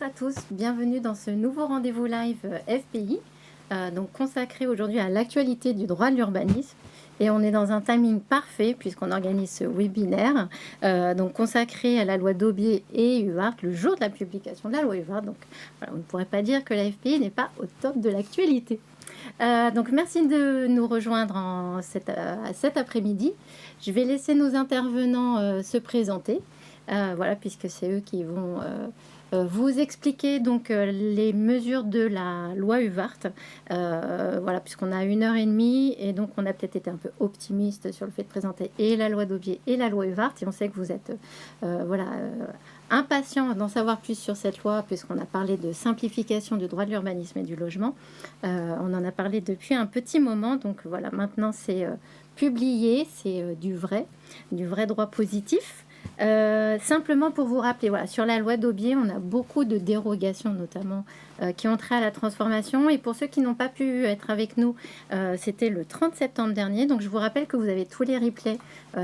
à tous, bienvenue dans ce nouveau rendez-vous live FPI, donc consacré aujourd'hui à l'actualité du droit de l'urbanisme. Et on est dans un timing parfait puisqu'on organise ce webinaire donc consacré à la loi Daubié et UVART, le jour de la publication de la loi UVART. Donc voilà, on ne pourrait pas dire que la FPI n'est pas au top de l'actualité. Donc merci de nous rejoindre cet après-midi. Je vais laisser nos intervenants se présenter, voilà, puisque c'est eux qui vont vous expliquer donc les mesures de la loi UVART, voilà, puisqu'on a 1h30 et donc on a peut-être été un peu optimiste sur le fait de présenter et la loi Daubié et la loi UVART, et on sait que vous êtes impatient d'en savoir plus sur cette loi, puisqu'on a parlé de simplification du droit de l'urbanisme et du logement. On en a parlé depuis un petit moment, donc voilà, maintenant c'est publié, c'est du vrai droit positif. Simplement pour vous rappeler, voilà, sur la loi Daubié, on a beaucoup de dérogations, notamment qui ont trait à la transformation. Et pour ceux qui n'ont pas pu être avec nous, c'était le 30 septembre dernier. Donc je vous rappelle que vous avez tous les replays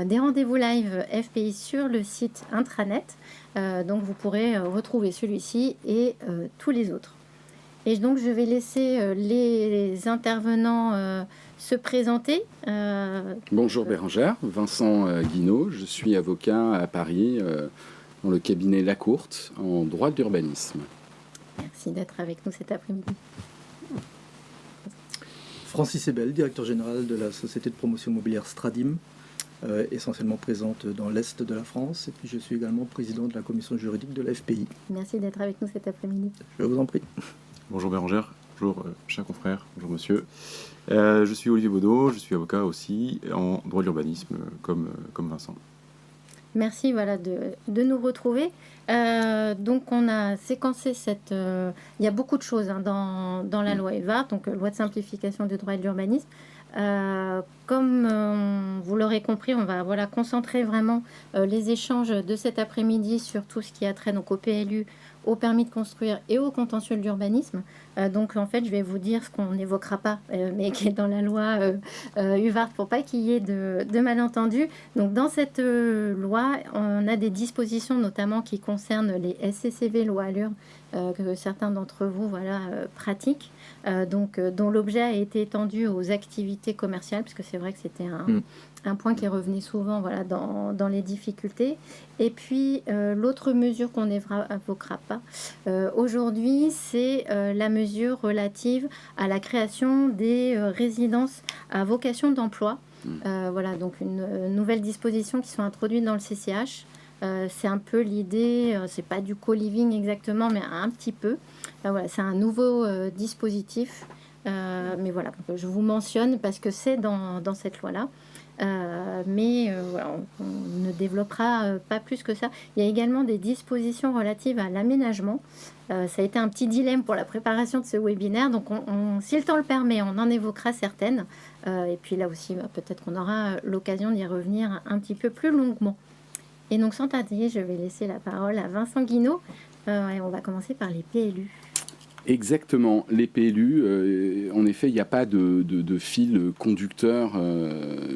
des rendez-vous live FPI sur le site intranet. Donc vous pourrez retrouver celui-ci et tous les autres. Et donc je vais laisser les intervenants se présenter. Bonjour Bérangère, Vincent Guinaud, je suis avocat à Paris dans le cabinet Lacourte en droit de l'urbanisme. Merci d'être avec nous cet après-midi. Francis Ebel, directeur général de la société de promotion immobilière Stradim, essentiellement présente dans l'Est de la France, et puis je suis également président de la commission juridique de la FPI. Merci d'être avec nous cet après-midi. Je vous en prie. Bonjour Bérangère, bonjour cher confrère, bonjour monsieur. Je suis Olivier Baudot, je suis avocat aussi en droit de l'urbanisme comme Vincent. Merci voilà, de nous retrouver. Donc on a séquencé cette... il y a beaucoup de choses dans la loi UVART, donc loi de simplification du droit et de l'urbanisme. Comme vous l'aurez compris, on va concentrer vraiment les échanges de cet après-midi sur tout ce qui a trait donc au PLU, au permis de construire et au contentieux de l'urbanisme. Donc en fait, je vais vous dire ce qu'on n'évoquera pas, mais qui est dans la loi UVART pour pas qu'il y ait de malentendus. Donc dans cette loi, on a des dispositions notamment qui concernent les SCCV loi Allure, que certains d'entre vous pratiquent, dont l'objet a été étendu aux activités commerciales, parce que c'est vrai que c'était un point qui revenait souvent dans les difficultés. Et puis l'autre mesure qu'on n'évoquera pas aujourd'hui, c'est la mesure relative à la création des résidences à vocation d'emploi. Voilà, donc une nouvelle disposition qui sont introduites dans le CCH. C'est un peu l'idée, c'est pas du co-living exactement, mais un petit peu. Voilà, c'est un nouveau dispositif, mais voilà, je vous mentionne parce que c'est dans cette loi-là. Voilà, on ne développera pas plus que ça. Il y a également des dispositions relatives à l'aménagement. Ça a été un petit dilemme pour la préparation de ce webinaire, donc si le temps le permet, on en évoquera certaines. Et puis là aussi, peut-être qu'on aura l'occasion d'y revenir un petit peu plus longuement. Et donc, sans tarder, je vais laisser la parole à Vincent Guinaud. Et on va commencer par les PLU. Exactement, les PLU, en effet, il n'y a pas de fil conducteur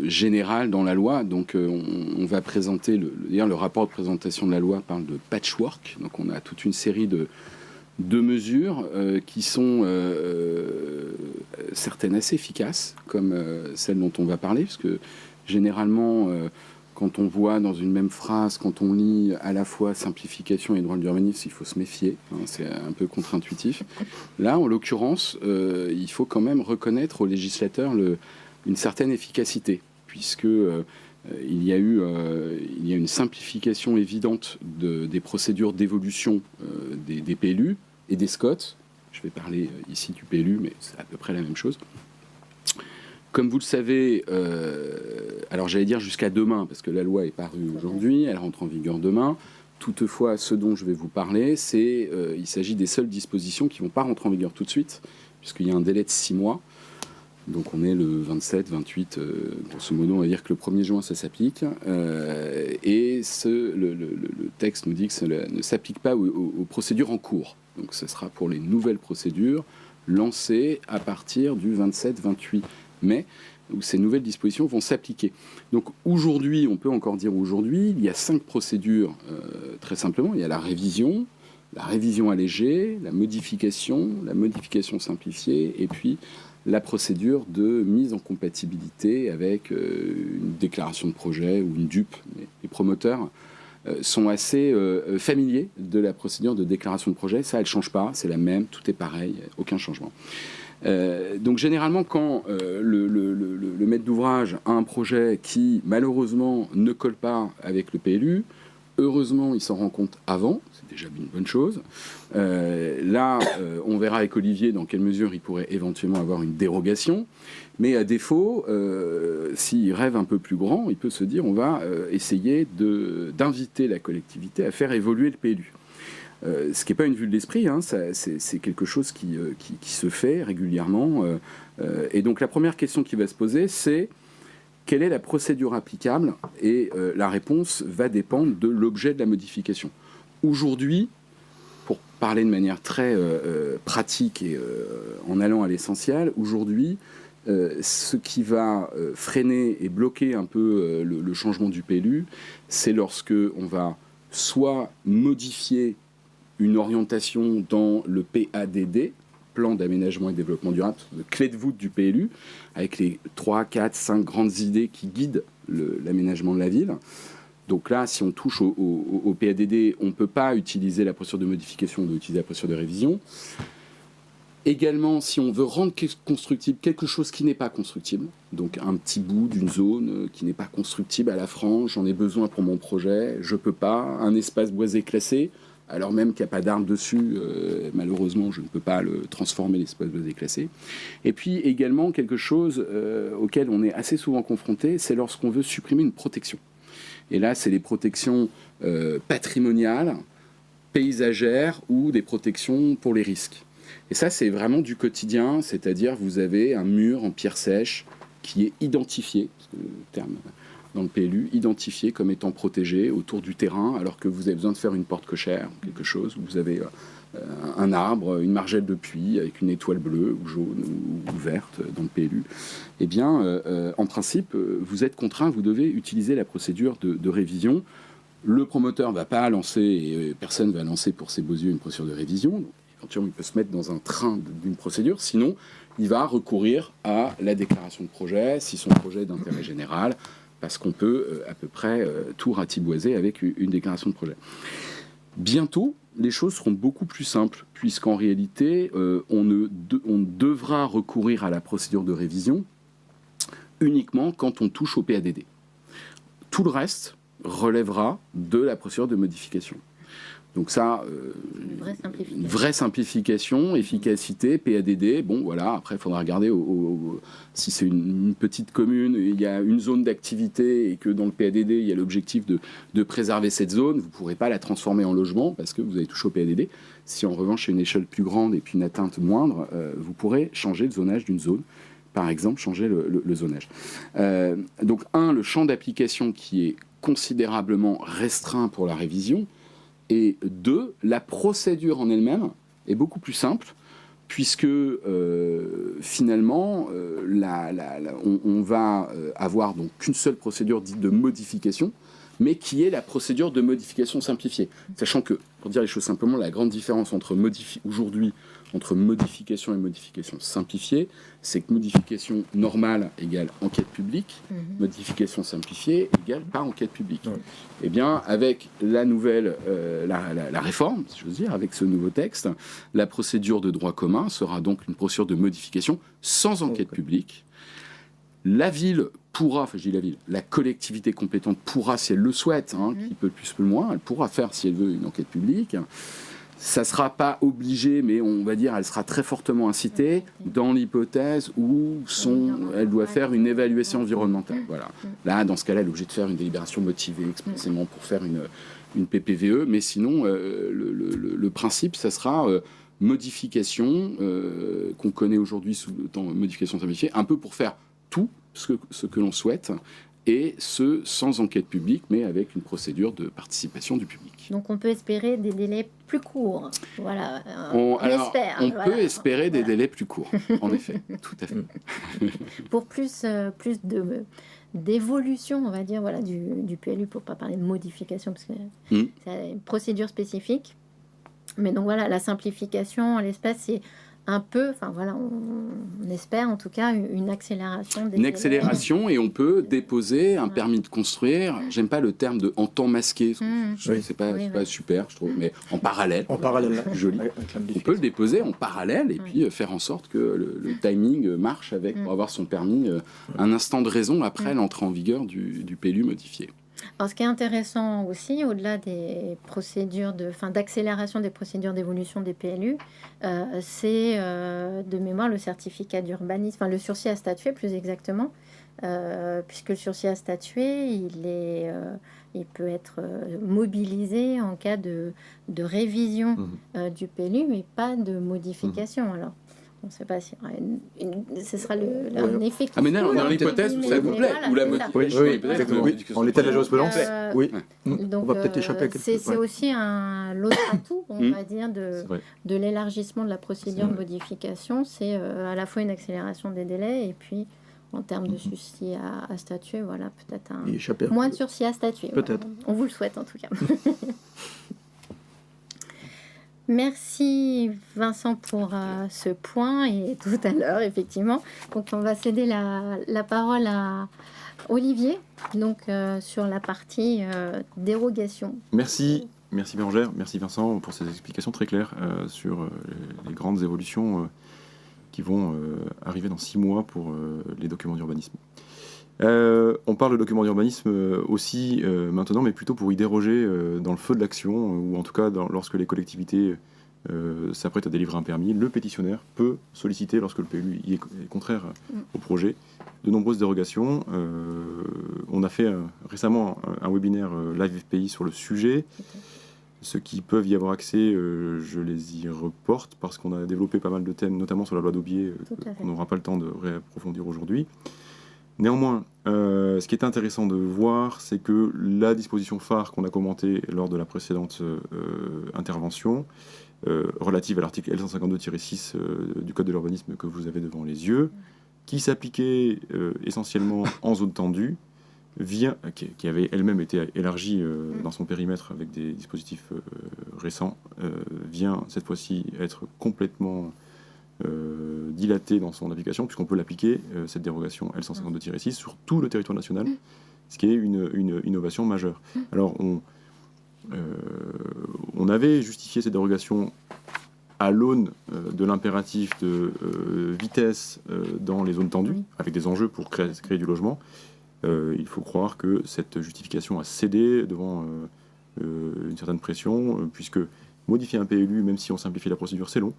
général dans la loi. Donc, on va présenter, d'ailleurs, le rapport de présentation de la loi parle de patchwork. Donc, on a toute une série de mesures qui sont certaines assez efficaces, comme celle dont on va parler, parce que généralement... quand on voit dans une même phrase, quand on lit à la fois simplification et droit de l'urbanisme, il faut se méfier, c'est un peu contre-intuitif. Là, en l'occurrence, il faut quand même reconnaître au législateur une certaine efficacité, puisque il y a une simplification évidente des procédures d'évolution des PLU et des SCOT. Je vais parler ici du PLU, mais c'est à peu près la même chose. Comme vous le savez, alors j'allais dire jusqu'à demain, parce que la loi est parue aujourd'hui, elle rentre en vigueur demain. Toutefois, ce dont je vais vous parler, il s'agit des seules dispositions qui ne vont pas rentrer en vigueur tout de suite, puisqu'il y a un délai de 6 mois. Donc on est le 27, 28, grosso modo, on va dire que le 1er juin, ça s'applique. Et le texte nous dit que ça ne s'applique pas aux procédures en cours. Donc ce sera pour les nouvelles procédures lancées à partir du 27-28 mai, où ces nouvelles dispositions vont s'appliquer. Donc aujourd'hui, on peut encore dire aujourd'hui, il y a 5 procédures, très simplement. Il y a la révision, la révision allégée, la modification simplifiée, et puis la procédure de mise en compatibilité avec une déclaration de projet ou une DUP. Les promoteurs sont assez familiers de la procédure de déclaration de projet. Ça, elle ne change pas, c'est la même, tout est pareil, aucun changement. Donc généralement, quand le maître d'ouvrage a un projet qui, malheureusement, ne colle pas avec le PLU, heureusement, il s'en rend compte avant, c'est déjà une bonne chose. Là, on verra avec Olivier dans quelle mesure il pourrait éventuellement avoir une dérogation. Mais à défaut, s'il rêve un peu plus grand, il peut se dire on va essayer d'inviter la collectivité à faire évoluer le PLU. Ce qui n'est pas une vue de l'esprit, hein, c'est quelque chose qui se fait régulièrement. Et donc la première question qui va se poser, c'est quelle est la procédure applicable? Et la réponse va dépendre de l'objet de la modification. Aujourd'hui, pour parler de manière très pratique et en allant à l'essentiel, aujourd'hui, ce qui va freiner et bloquer un peu le changement du PLU, c'est lorsque on va soit modifier une orientation dans le PADD, plan d'aménagement et développement durable, de clé de voûte du PLU, avec les 3, 4, 5 grandes idées qui guident l'aménagement de la ville. Donc là, si on touche au PADD, on ne peut pas utiliser la procédure de modification, on doit utiliser la procédure de révision. Également, si on veut rendre constructible quelque chose qui n'est pas constructible, donc un petit bout d'une zone qui n'est pas constructible à la frange, j'en ai besoin pour mon projet, je ne peux pas, un espace boisé classé, alors même qu'il n'y a pas d'arbre dessus, malheureusement, je ne peux pas le transformer, l'espace boisé classé. Et puis également, quelque chose auquel on est assez souvent confronté, c'est lorsqu'on veut supprimer une protection. Et là, c'est les protections patrimoniales, paysagères ou des protections pour les risques. Et ça, c'est vraiment du quotidien, c'est-à-dire vous avez un mur en pierre sèche qui est identifié, parce que le terme dans le PLU, identifié comme étant protégé autour du terrain, alors que vous avez besoin de faire une porte cochère, quelque chose, où vous avez un arbre, une margelle de puits avec une étoile bleue ou jaune ou verte dans le PLU. Eh bien, en principe, vous êtes contraint, vous devez utiliser la procédure de révision. Le promoteur ne va pas lancer, et personne ne va lancer pour ses beaux yeux une procédure de révision. Donc, éventuellement, il peut se mettre dans un train d'une procédure. Sinon, il va recourir à la déclaration de projet, si son projet est d'intérêt général, parce qu'on peut à peu près tout ratiboiser avec une déclaration de projet. Bientôt, les choses seront beaucoup plus simples, puisqu'en réalité, on devra recourir à la procédure de révision uniquement quand on touche au PADD. Tout le reste relèvera de la procédure de modification. Donc ça, une vraie simplification, efficacité, PADD, bon voilà, après il faudra regarder si c'est une petite commune, il y a une zone d'activité et que dans le PADD il y a l'objectif de préserver cette zone, vous ne pourrez pas la transformer en logement parce que vous avez touché au PADD. Si en revanche c'est une échelle plus grande et puis une atteinte moindre, vous pourrez changer le zonage d'une zone. Par exemple, changer le zonage. Donc le champ d'application qui est considérablement restreint pour la révision, et 2, la procédure en elle-même est beaucoup plus simple, puisque finalement, on va avoir donc qu'une seule procédure dite de modification, mais qui est la procédure de modification simplifiée. Sachant que, pour dire les choses simplement, la grande différence aujourd'hui entre modification et modification simplifiée, c'est que modification normale égale enquête publique, modification simplifiée égale pas enquête publique. Eh bien, avec la nouvelle, la réforme, si j'ose dire, avec ce nouveau texte, la procédure de droit commun sera donc une procédure de modification sans enquête publique. La ville pourra, enfin je dis la ville, la collectivité compétente pourra, si elle le souhaite, qui peut le plus, peut le moins, elle pourra faire, si elle veut, une enquête publique. Ça ne sera pas obligé, mais on va dire, elle sera très fortement incitée dans l'hypothèse où elle doit faire une évaluation environnementale. Voilà. Là, dans ce cas-là, elle est obligée de faire une délibération motivée expressément pour faire une PPVE, mais sinon, le principe, ça sera modification, qu'on connaît aujourd'hui sous le temps modification simplifiée, un peu pour faire tout ce que l'on souhaite, et ce, sans enquête publique, mais avec une procédure de participation du public. Donc on peut espérer des délais plus courts. Voilà, on peut espérer des délais plus courts, en effet, tout à fait. Pour plus d'évolution, on va dire, voilà, du PLU, pour ne pas parler de modification, parce que c'est une procédure spécifique. Mais donc voilà, la simplification en l'espèce, c'est un peu, enfin voilà, on espère en tout cas une accélération des Une délais. accélération, et on peut déposer un permis de construire. J'aime pas le terme de en temps masqué. Oui. C'est pas, Oui, c'est pas oui. super, je trouve, mais en parallèle. En parallèle, Joli. avec la On peut le modification. déposer en parallèle et puis faire en sorte que le timing marche avec pour avoir son permis un instant de raison après l'entrée en vigueur du PLU modifié. Alors, ce qui est intéressant aussi, au-delà des procédures d'accélération des procédures d'évolution des PLU, c'est de mémoire le certificat d'urbanisme, enfin le sursis à statuer plus exactement, puisque le sursis à statuer, il peut être mobilisé en cas de révision du PLU, mais pas de modification. Alors, on ne sait pas si ce sera un effet qui Mais non, on est coule, dans l'hypothèse où ça vous plaît, voilà, ou la c'est ça. modification. Oui, exactement. En l'état de la jurisprudence, oui. Donc, on va peut-être échapper à quelque chose. c'est aussi l'autre atout, on va dire, C'est vrai. de l'élargissement de la procédure de modification. C'est à la fois une accélération des délais et puis, en termes de sursis à statuer, voilà, peut-être Et échapper à- moins de sursis à statuer. Peut-être. Voilà. On vous le souhaite en tout cas. Merci Vincent pour ce point et tout à l'heure, effectivement. Donc, on va céder la parole à Olivier, donc sur la partie dérogation. Merci Bérangère, merci Vincent pour ces explications très claires sur les grandes évolutions qui vont arriver dans 6 mois pour les documents d'urbanisme. On parle de documents d'urbanisme aussi maintenant, mais plutôt pour y déroger dans le feu de l'action, ou en tout cas lorsque les collectivités s'apprêtent à délivrer un permis. Le pétitionnaire peut solliciter, lorsque le PLU y est contraire au projet, de nombreuses dérogations. On a fait récemment un webinaire live FPI sur le sujet. Ceux qui peuvent y avoir accès, je les y reporte parce qu'on a développé pas mal de thèmes, notamment sur la loi d'Aubier, qu'on n'aura pas le temps de réapprofondir aujourd'hui. Néanmoins, ce qui est intéressant de voir, c'est que la disposition phare qu'on a commentée lors de la précédente intervention, relative à l'article L152-6 du Code de l'urbanisme que vous avez devant les yeux, qui s'appliquait essentiellement en zone tendue, qui avait elle-même été élargie dans son périmètre avec des dispositifs récents, vient cette fois-ci être complètement dilatée dans son application, puisqu'on peut l'appliquer, cette dérogation L152-6, sur tout le territoire national, ce qui est une innovation majeure. Alors, on avait justifié cette dérogation à l'aune de l'impératif de vitesse dans les zones tendues, avec des enjeux pour créer du logement. Il faut croire que cette justification a cédé devant une certaine pression, puisque modifier un PLU, même si on simplifie la procédure, c'est long.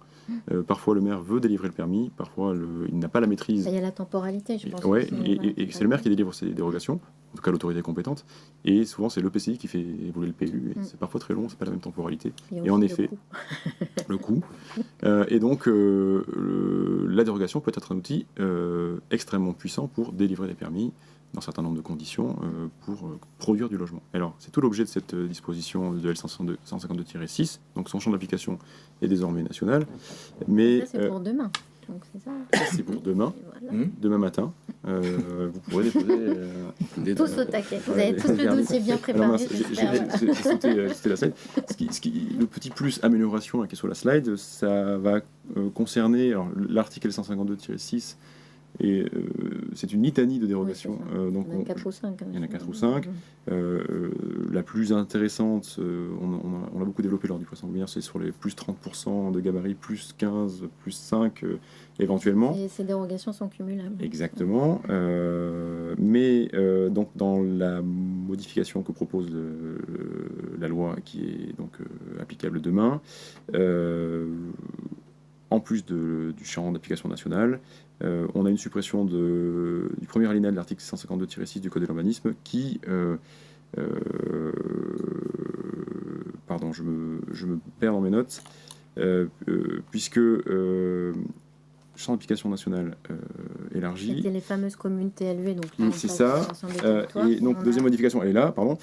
Parfois, le maire veut délivrer le permis, parfois, il n'a pas la maîtrise. Il y a la temporalité, je pense. Ouais, et c'est le maire qui délivre ces dérogations, en tout cas l'autorité compétente, et souvent c'est l'EPCI qui fait évoluer le PLU, et c'est parfois très long, c'est pas la même temporalité. Et en effet, le coût. Et donc, la dérogation peut être un outil extrêmement puissant pour délivrer des permis dans un certain nombre de conditions pour produire du logement. Alors, c'est tout l'objet de cette disposition de L152-6, donc son champ d'application est désormais national. Mais, ça, c'est pour demain. Donc, c'est ça. C'est pour demain, Voilà. demain matin. Vous pourrez déposer... Tous au taquet. Vous avez tous le dossier bien préparé. J'ai sauté la slide. Le petit plus amélioration qui est sur la slide, ça va concerner l'article L152-6. Et c'est une litanie de dérogations. Donc il y en a 4 ou 5. Il y en a 4 ou 5. La plus intéressante, on l'a beaucoup développé lors du poisson lumière, c'est sur les plus 30% de gabarit, plus 15, plus 5 éventuellement. Et ces dérogations sont cumulables. Exactement. Mais donc dans la modification que propose la loi qui est donc applicable demain, en plus du champ d'application national, on a une suppression du premier alinéa de l'article 652-6 du Code de l'urbanisme qui... pardon, je me perds dans mes notes, puisque champ d'application national élargi. C'était les fameuses communes TLV, donc c'est ça. Et donc, deuxième modification, elle est là, pardon.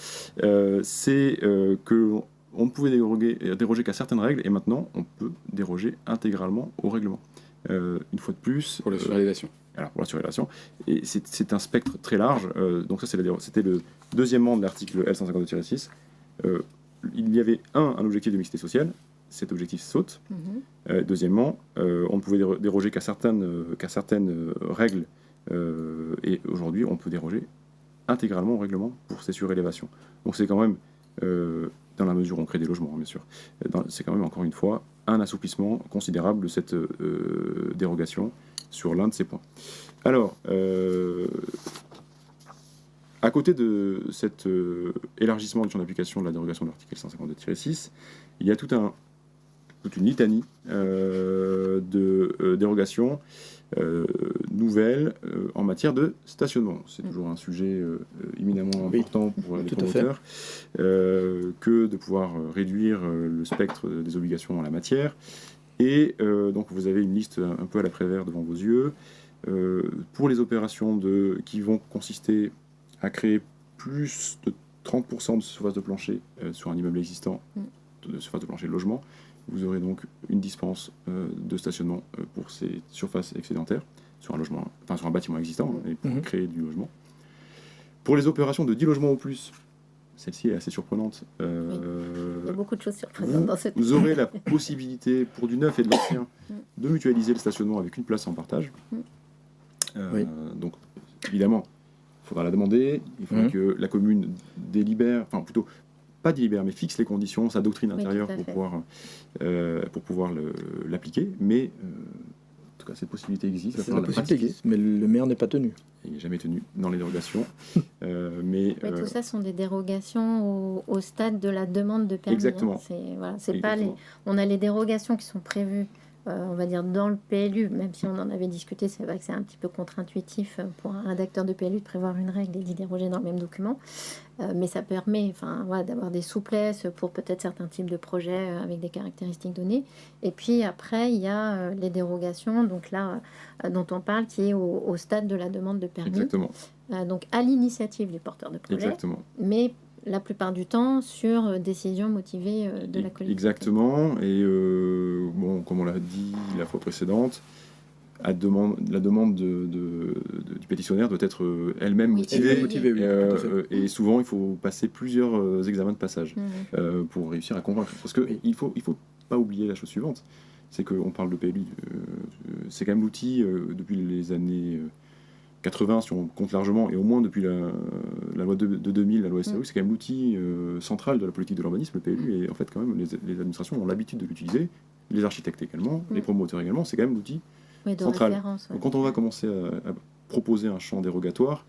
C'est que on ne pouvait déroger qu'à certaines règles, et maintenant, on peut déroger intégralement au règlement. Une fois de plus... Pour la surélévation. Alors, pour la surélévation. Et c'est un spectre très large. Donc ça, c'était le deuxièmement de l'article L152-6. Il y avait un objectif de mixité sociale, cet objectif saute. Deuxièmement, on ne pouvait déroger qu'à certaines règles, et aujourd'hui, on peut déroger intégralement au règlement pour ces surélévations. Donc c'est quand même, dans la mesure où on crée des logements, bien sûr, c'est quand même, encore une fois, un assouplissement considérable de cette dérogation sur l'un de ces points. Alors, à côté de cet élargissement du champ d'application de la dérogation de l'article 152-6, il y a toute une litanie de dérogations nouvelles en matière de stationnement. C'est toujours un sujet éminemment important pour les promoteurs, que de pouvoir réduire le spectre des obligations en la matière. Et donc vous avez une liste un peu à la Prévert devant vos yeux. Pour les opérations qui vont consister à créer plus de 30% de surface de plancher sur un immeuble existant, de surface de plancher de logement, vous aurez donc une dispense de stationnement pour ces surfaces excédentaires sur un bâtiment existant, et pour créer du logement. Pour les opérations de 10 logements ou plus, celle-ci est assez surprenante. Il y a beaucoup de choses surprenantes dans cette... Vous aurez la possibilité, pour du neuf et de l'ancien, de mutualiser le stationnement avec une place en partage. Donc, évidemment, il faudra la demander, il faudra que la commune délibère, enfin plutôt, pas délibère, mais fixe les conditions, sa doctrine intérieure pour pouvoir l'appliquer. Mais, en tout cas, cette possibilité existe. La possibilité existe, mais le maire n'est pas tenu. Il n'est jamais tenu dans les dérogations. Tout ça sont des dérogations au stade de la demande de permis. Exactement. C'est pas on a les dérogations qui sont prévues, on va dire, dans le PLU, même si on en avait discuté, c'est vrai que c'est un petit peu contre-intuitif pour un rédacteur de PLU de prévoir une règle et d'y déroger dans le même document. Mais ça permet d'avoir des souplesses pour peut-être certains types de projets avec des caractéristiques données. Et puis après, il y a les dérogations, donc là, dont on parle, qui est au stade de la demande de permis. Exactement. Donc à l'initiative du porteur de projet. Exactement. Mais la plupart du temps sur décision motivée de la collectivité. Exactement. Et comme on l'a dit la fois précédente, la demande du pétitionnaire doit être elle-même motivée. Et souvent, il faut passer plusieurs examens de passage pour réussir à convaincre. Parce qu'il ne faut pas oublier la chose suivante, c'est qu'on parle de PLU. C'est quand même l'outil, depuis les années 80, si on compte largement, et au moins depuis la loi de 2000, la loi SRU, c'est quand même l'outil central de la politique de l'urbanisme, le PLU, et en fait, quand même, les administrations ont l'habitude de l'utiliser, les architectes également, les promoteurs également, c'est quand même l'outil central. Donc, quand on va commencer à proposer un champ dérogatoire,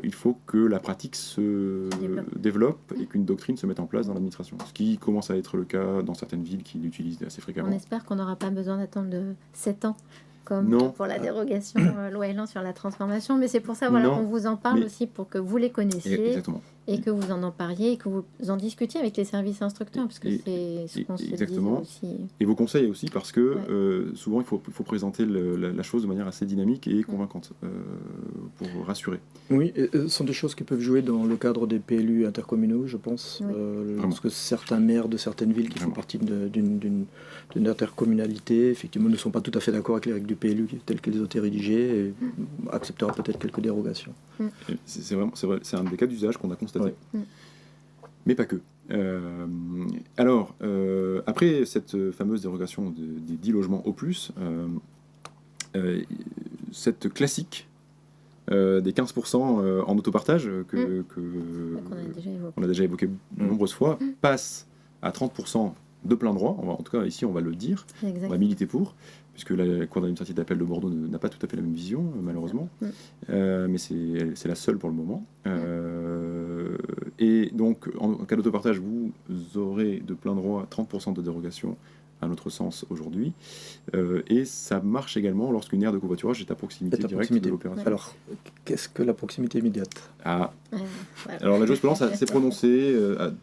il faut que la pratique se développe et qu'une doctrine se mette en place dans l'administration. Ce qui commence à être le cas dans certaines villes qui l'utilisent assez fréquemment. On espère qu'on n'aura pas besoin d'attendre 7 ans. Comme pour la dérogation loi Elan sur la transformation, mais c'est pour ça qu'on vous en parle aussi, pour que vous les connaissiez et que vous en parliez et que vous en discutiez avec les services instructeurs, parce que c'est ce qu'on se dit aussi. Et vos conseils aussi, parce que souvent il faut présenter la chose de manière assez dynamique et convaincante pour rassurer. Oui, ce sont des choses qui peuvent jouer dans le cadre des PLU intercommunaux, je pense, parce que certains maires de certaines villes qui font partie d'une intercommunalité, effectivement, ne sont pas tout à fait d'accord avec les règles du PLU telles qu'elles ont été rédigées et acceptera peut-être quelques dérogations. C'est vrai, c'est un des cas d'usage qu'on a constaté. Mais pas que. Alors, après cette fameuse dérogation des 10 logements au plus, cette classique des 15% en autopartage qu'on a déjà évoqué de nombreuses fois, passe à 30% de plein droit. En tout cas, ici, on va le dire. Exact. On va militer pour, puisque la Cour administrative d'appel de Bordeaux n'a pas tout à fait la même vision, malheureusement. Mais c'est la seule pour le moment. Et donc, en cas d'autopartage, vous aurez de plein droit 30% de dérogation, à notre sens, aujourd'hui. Et ça marche également lorsqu'une aire de covoiturage est à proximité directe de l'opération. Alors, qu'est-ce que la proximité immédiate ? Alors, la jurisprudence s'est prononcée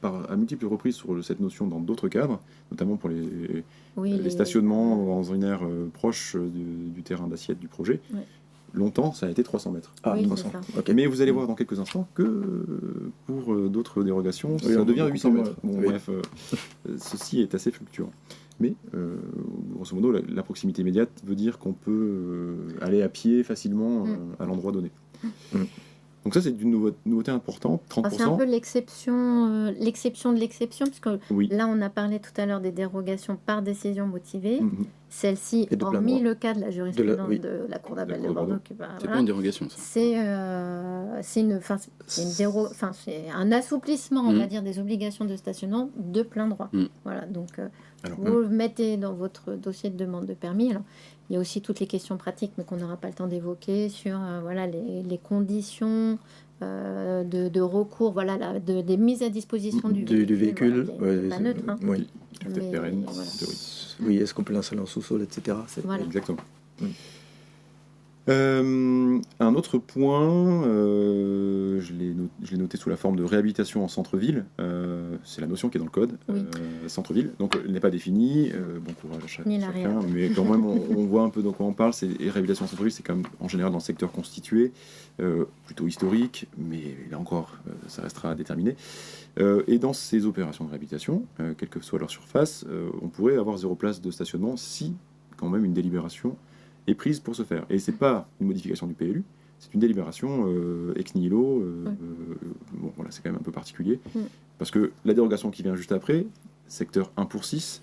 à multiples reprises sur cette notion dans d'autres cadres, notamment pour les stationnements dans une aire proche du terrain d'assiette du projet. Longtemps, ça a été 300 mètres. 300. Okay. Mais vous allez voir dans quelques instants que pour d'autres dérogations, ça devient 800 mètres. Bref, ceci est assez fluctuant. Mais, grosso modo, la proximité immédiate veut dire qu'on peut aller à pied facilement à l'endroit donné. Donc ça, c'est une nouveauté importante, 30%. C'est un peu l'exception de l'exception, parce que là, on a parlé tout à l'heure des dérogations par décision motivée. Celle-ci, hormis le cas de la jurisprudence de la Cour d'appel de Bordeaux. C'est pas une dérogation, ça. C'est un assouplissement, on va dire, des obligations de stationnement de plein droit. Voilà, donc vous le mettez dans votre dossier de demande de permis. Alors, il y a aussi toutes les questions pratiques, mais qu'on n'aura pas le temps d'évoquer, sur les conditions de recours, des mises à disposition du véhicule. Pas neutre. Oui. Peut-être pérenne. Oui, est-ce qu'on peut l'installer en sous-sol, etc. Exactement. Un autre point, je l'ai noté sous la forme de réhabilitation en centre-ville. C'est la notion qui est dans le code, centre-ville. Donc, elle n'est pas définie. Bon courage à chacun. Mais quand même, on voit un peu de quoi on parle. Et réhabilitation en centre-ville, c'est quand même en général dans le secteur constitué, plutôt historique, mais là encore, ça restera à déterminer. Et dans ces opérations de réhabilitation, quelle que soit leur surface, on pourrait avoir 0 place de stationnement si, quand même, une délibération est prise pour ce faire. Et c'est pas une modification du PLU, c'est une délibération ex nihilo. Bon, voilà, c'est quand même un peu particulier. Parce que la dérogation qui vient juste après, secteur 1 pour 6,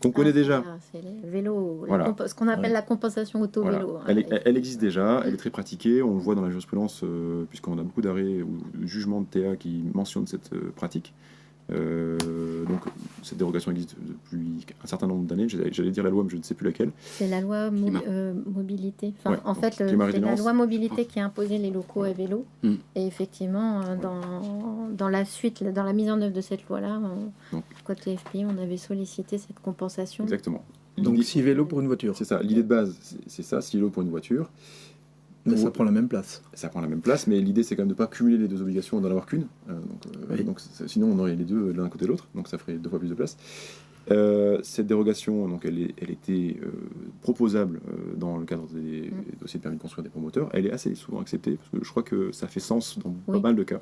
qu'on connaît déjà. C'est les vélos, ce qu'on appelle la compensation auto-vélo. Elle existe déjà, elle est très pratiquée, on le voit dans la jurisprudence, puisqu'on a beaucoup d'arrêts ou de jugements de TA qui mentionnent cette pratique. Donc cette dérogation existe depuis un certain nombre d'années. J'allais dire la loi, mais je ne sais plus laquelle. C'est la loi mobilité. En fait, c'est la loi mobilité qui a imposé les locaux à vélo. Et effectivement, dans la suite, dans la mise en œuvre de cette loi-là, côté FPI, on avait sollicité cette compensation. Exactement. Donc 6 vélos pour une voiture. C'est ça. L'idée de base, c'est ça, 6 vélos pour une voiture. Mais ça prend la même place. Ça prend la même place, mais l'idée c'est quand même de ne pas cumuler les deux obligations et d'en avoir qu'une. Donc, sinon on aurait les deux l'un à côté de l'autre, donc ça ferait 2 fois plus de place. Cette dérogation, donc, elle était proposable dans le cadre des dossiers de permis de construire des promoteurs. Elle est assez souvent acceptée, parce que je crois que ça fait sens dans pas mal de cas.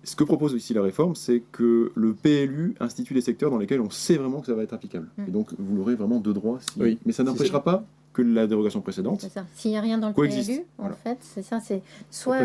Ce que propose ici la réforme, c'est que le PLU institue des secteurs dans lesquels on sait vraiment que ça va être applicable. Et donc vous l'aurez vraiment de droit. Mais ça n'empêchera pas que la dérogation précédente. C'est ça. S'il n'y a rien dans le PLU, en fait, c'est ça, c'est soit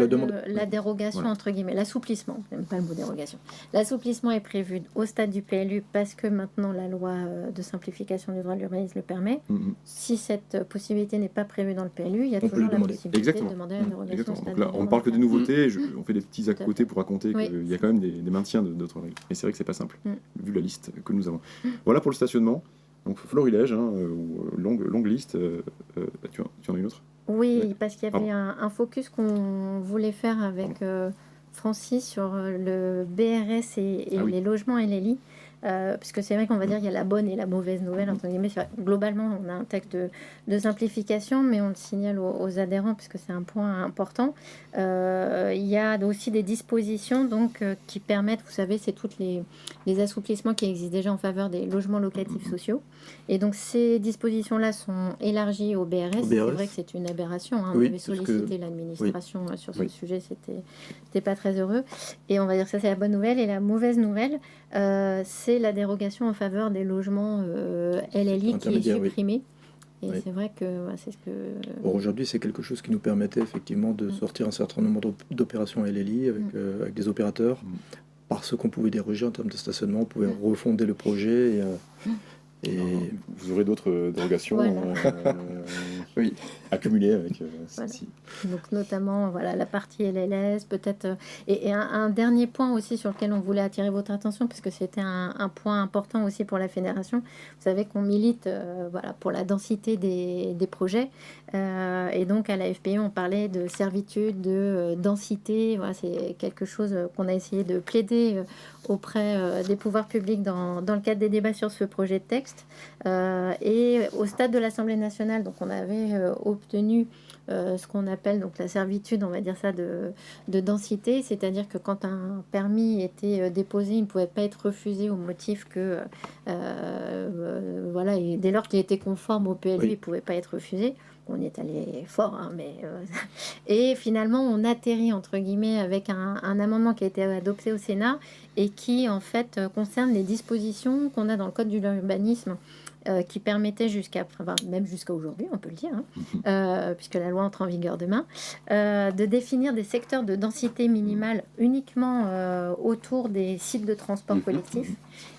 la dérogation, entre guillemets, l'assouplissement, j'aime pas le mot dérogation. L'assouplissement est prévu au stade du PLU parce que maintenant la loi de simplification du droit de l'urbanisme le permet. Si cette possibilité n'est pas prévue dans le PLU, il y a toujours la possibilité de demander la dérogation au stade. Donc là, on ne parle que des nouveautés, on fait des petits à côté pour raconter qu'il y a quand même des maintiens d'autres règles. Et c'est vrai que c'est pas simple, vu la liste que nous avons. Voilà pour le stationnement. Donc florilège, longue liste. Tu en as une autre ? Oui, parce qu'il y avait un focus qu'on voulait faire avec Francis sur le BRS et les logements LLI. Parce que c'est vrai qu'on va dire qu'il y a la bonne et la mauvaise nouvelle, entre guillemets. Globalement, on a un texte de simplification, mais on le signale aux adhérents, puisque c'est un point important. Il y a aussi des dispositions qui permettent, vous savez, c'est tous les assouplissements qui existent déjà en faveur des logements locatifs sociaux. Et donc, ces dispositions-là sont élargies au BRS. C'est vrai que c'est une aberration. On avait sollicité l'administration sur ce sujet, c'était pas très heureux. Et on va dire que ça, c'est la bonne nouvelle. Et la mauvaise nouvelle, c'est la dérogation en faveur des logements LLI qui est supprimée. Et c'est vrai que c'est ce que... Aujourd'hui, c'est quelque chose qui nous permettait effectivement de sortir un certain nombre d'opérations LLI avec des opérateurs. Parce qu'on pouvait déroger en termes de stationnement, on pouvait refonder le projet. Et vous aurez d'autres dérogations accumulées avec celle-ci. Donc notamment la partie LLS, peut-être. Et un dernier point aussi sur lequel on voulait attirer votre attention, parce que c'était un point important aussi pour la fédération. Vous savez qu'on milite pour la densité des projets. Et donc à la FPI, on parlait de servitude, de densité. C'est quelque chose qu'on a essayé de plaider auprès des pouvoirs publics dans le cadre des débats sur ce projet de texte. Et au stade de l'Assemblée nationale, donc on avait obtenu ce qu'on appelle donc la servitude, on va dire ça, de densité, c'est-à-dire que quand un permis était déposé, il ne pouvait pas être refusé au motif que et dès lors qu'il était conforme au PLU, il ne pouvait pas être refusé. On est allé fort, et finalement on atterrit entre guillemets avec un amendement qui a été adopté au Sénat et qui en fait concerne les dispositions qu'on a dans le code de l'urbanisme qui permettait même jusqu'à aujourd'hui, on peut le dire, puisque la loi entre en vigueur demain, de définir des secteurs de densité minimale uniquement autour des sites de transport collectif.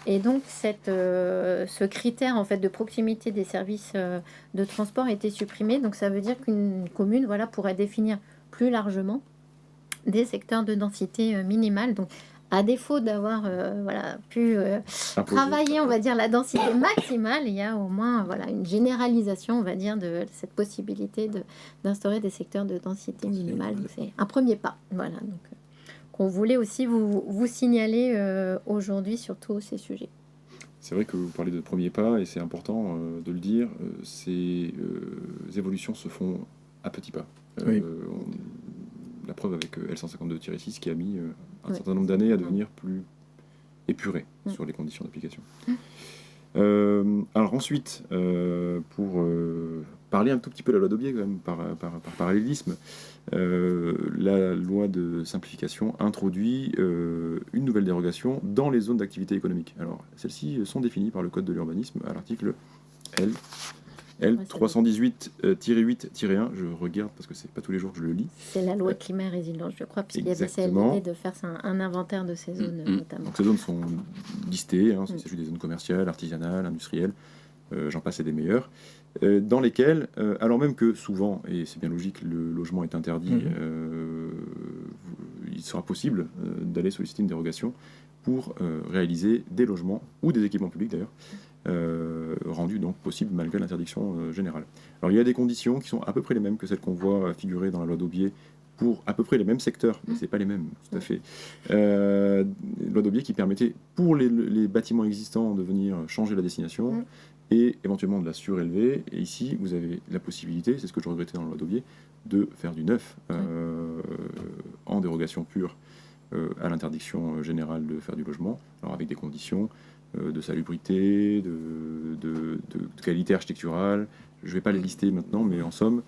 Et donc, ce critère en fait, de proximité des services de transport a été supprimé. Donc, ça veut dire qu'une commune pourrait définir plus largement des secteurs de densité minimale. Donc, à défaut d'avoir pu travailler, on va dire, la densité maximale, il y a au moins une généralisation, on va dire, de cette possibilité d'instaurer des secteurs de densité minimale. Donc, c'est un premier pas. Voilà, donc, qu'on voulait aussi vous signaler aujourd'hui sur tous ces sujets. C'est vrai que vous parlez de premier pas, et c'est important de le dire, ces évolutions se font à petits pas. La preuve avec L152-6 qui a mis un certain nombre d'années à devenir plus épuré sur les conditions d'application. Alors ensuite, pour parler un tout petit peu de la loi d'Aubier, quand même, par parallélisme, la loi de simplification introduit une nouvelle dérogation dans les zones d'activité économique. Alors, celles-ci sont définies par le Code de l'urbanisme à l'article L318-8-1, je regarde parce que c'est pas tous les jours que je le lis. C'est la loi climat et résilience, je crois, puisqu'il y avait l'idée de faire un inventaire de ces zones notamment. Donc ces zones sont listées, il s'agit des zones commerciales, artisanales, industrielles, j'en passe et des meilleures, dans lesquelles, alors même que souvent, et c'est bien logique, le logement est interdit, il sera possible d'aller solliciter une dérogation pour réaliser des logements ou des équipements publics d'ailleurs, rendu donc possible malgré l'interdiction générale. Alors il y a des conditions qui sont à peu près les mêmes que celles qu'on voit figurer dans la loi d'Aubier pour à peu près les mêmes secteurs, mais c'est pas les mêmes, tout à fait. Loi d'Aubier qui permettait pour les bâtiments existants de venir changer la destination et éventuellement de la surélever. Et ici, vous avez la possibilité, c'est ce que je regrettais dans la loi d'Aubier, de faire du neuf en dérogation pure à l'interdiction générale de faire du logement, alors avec des conditions de salubrité, de qualité architecturale. Je ne vais pas les lister maintenant, mais en somme,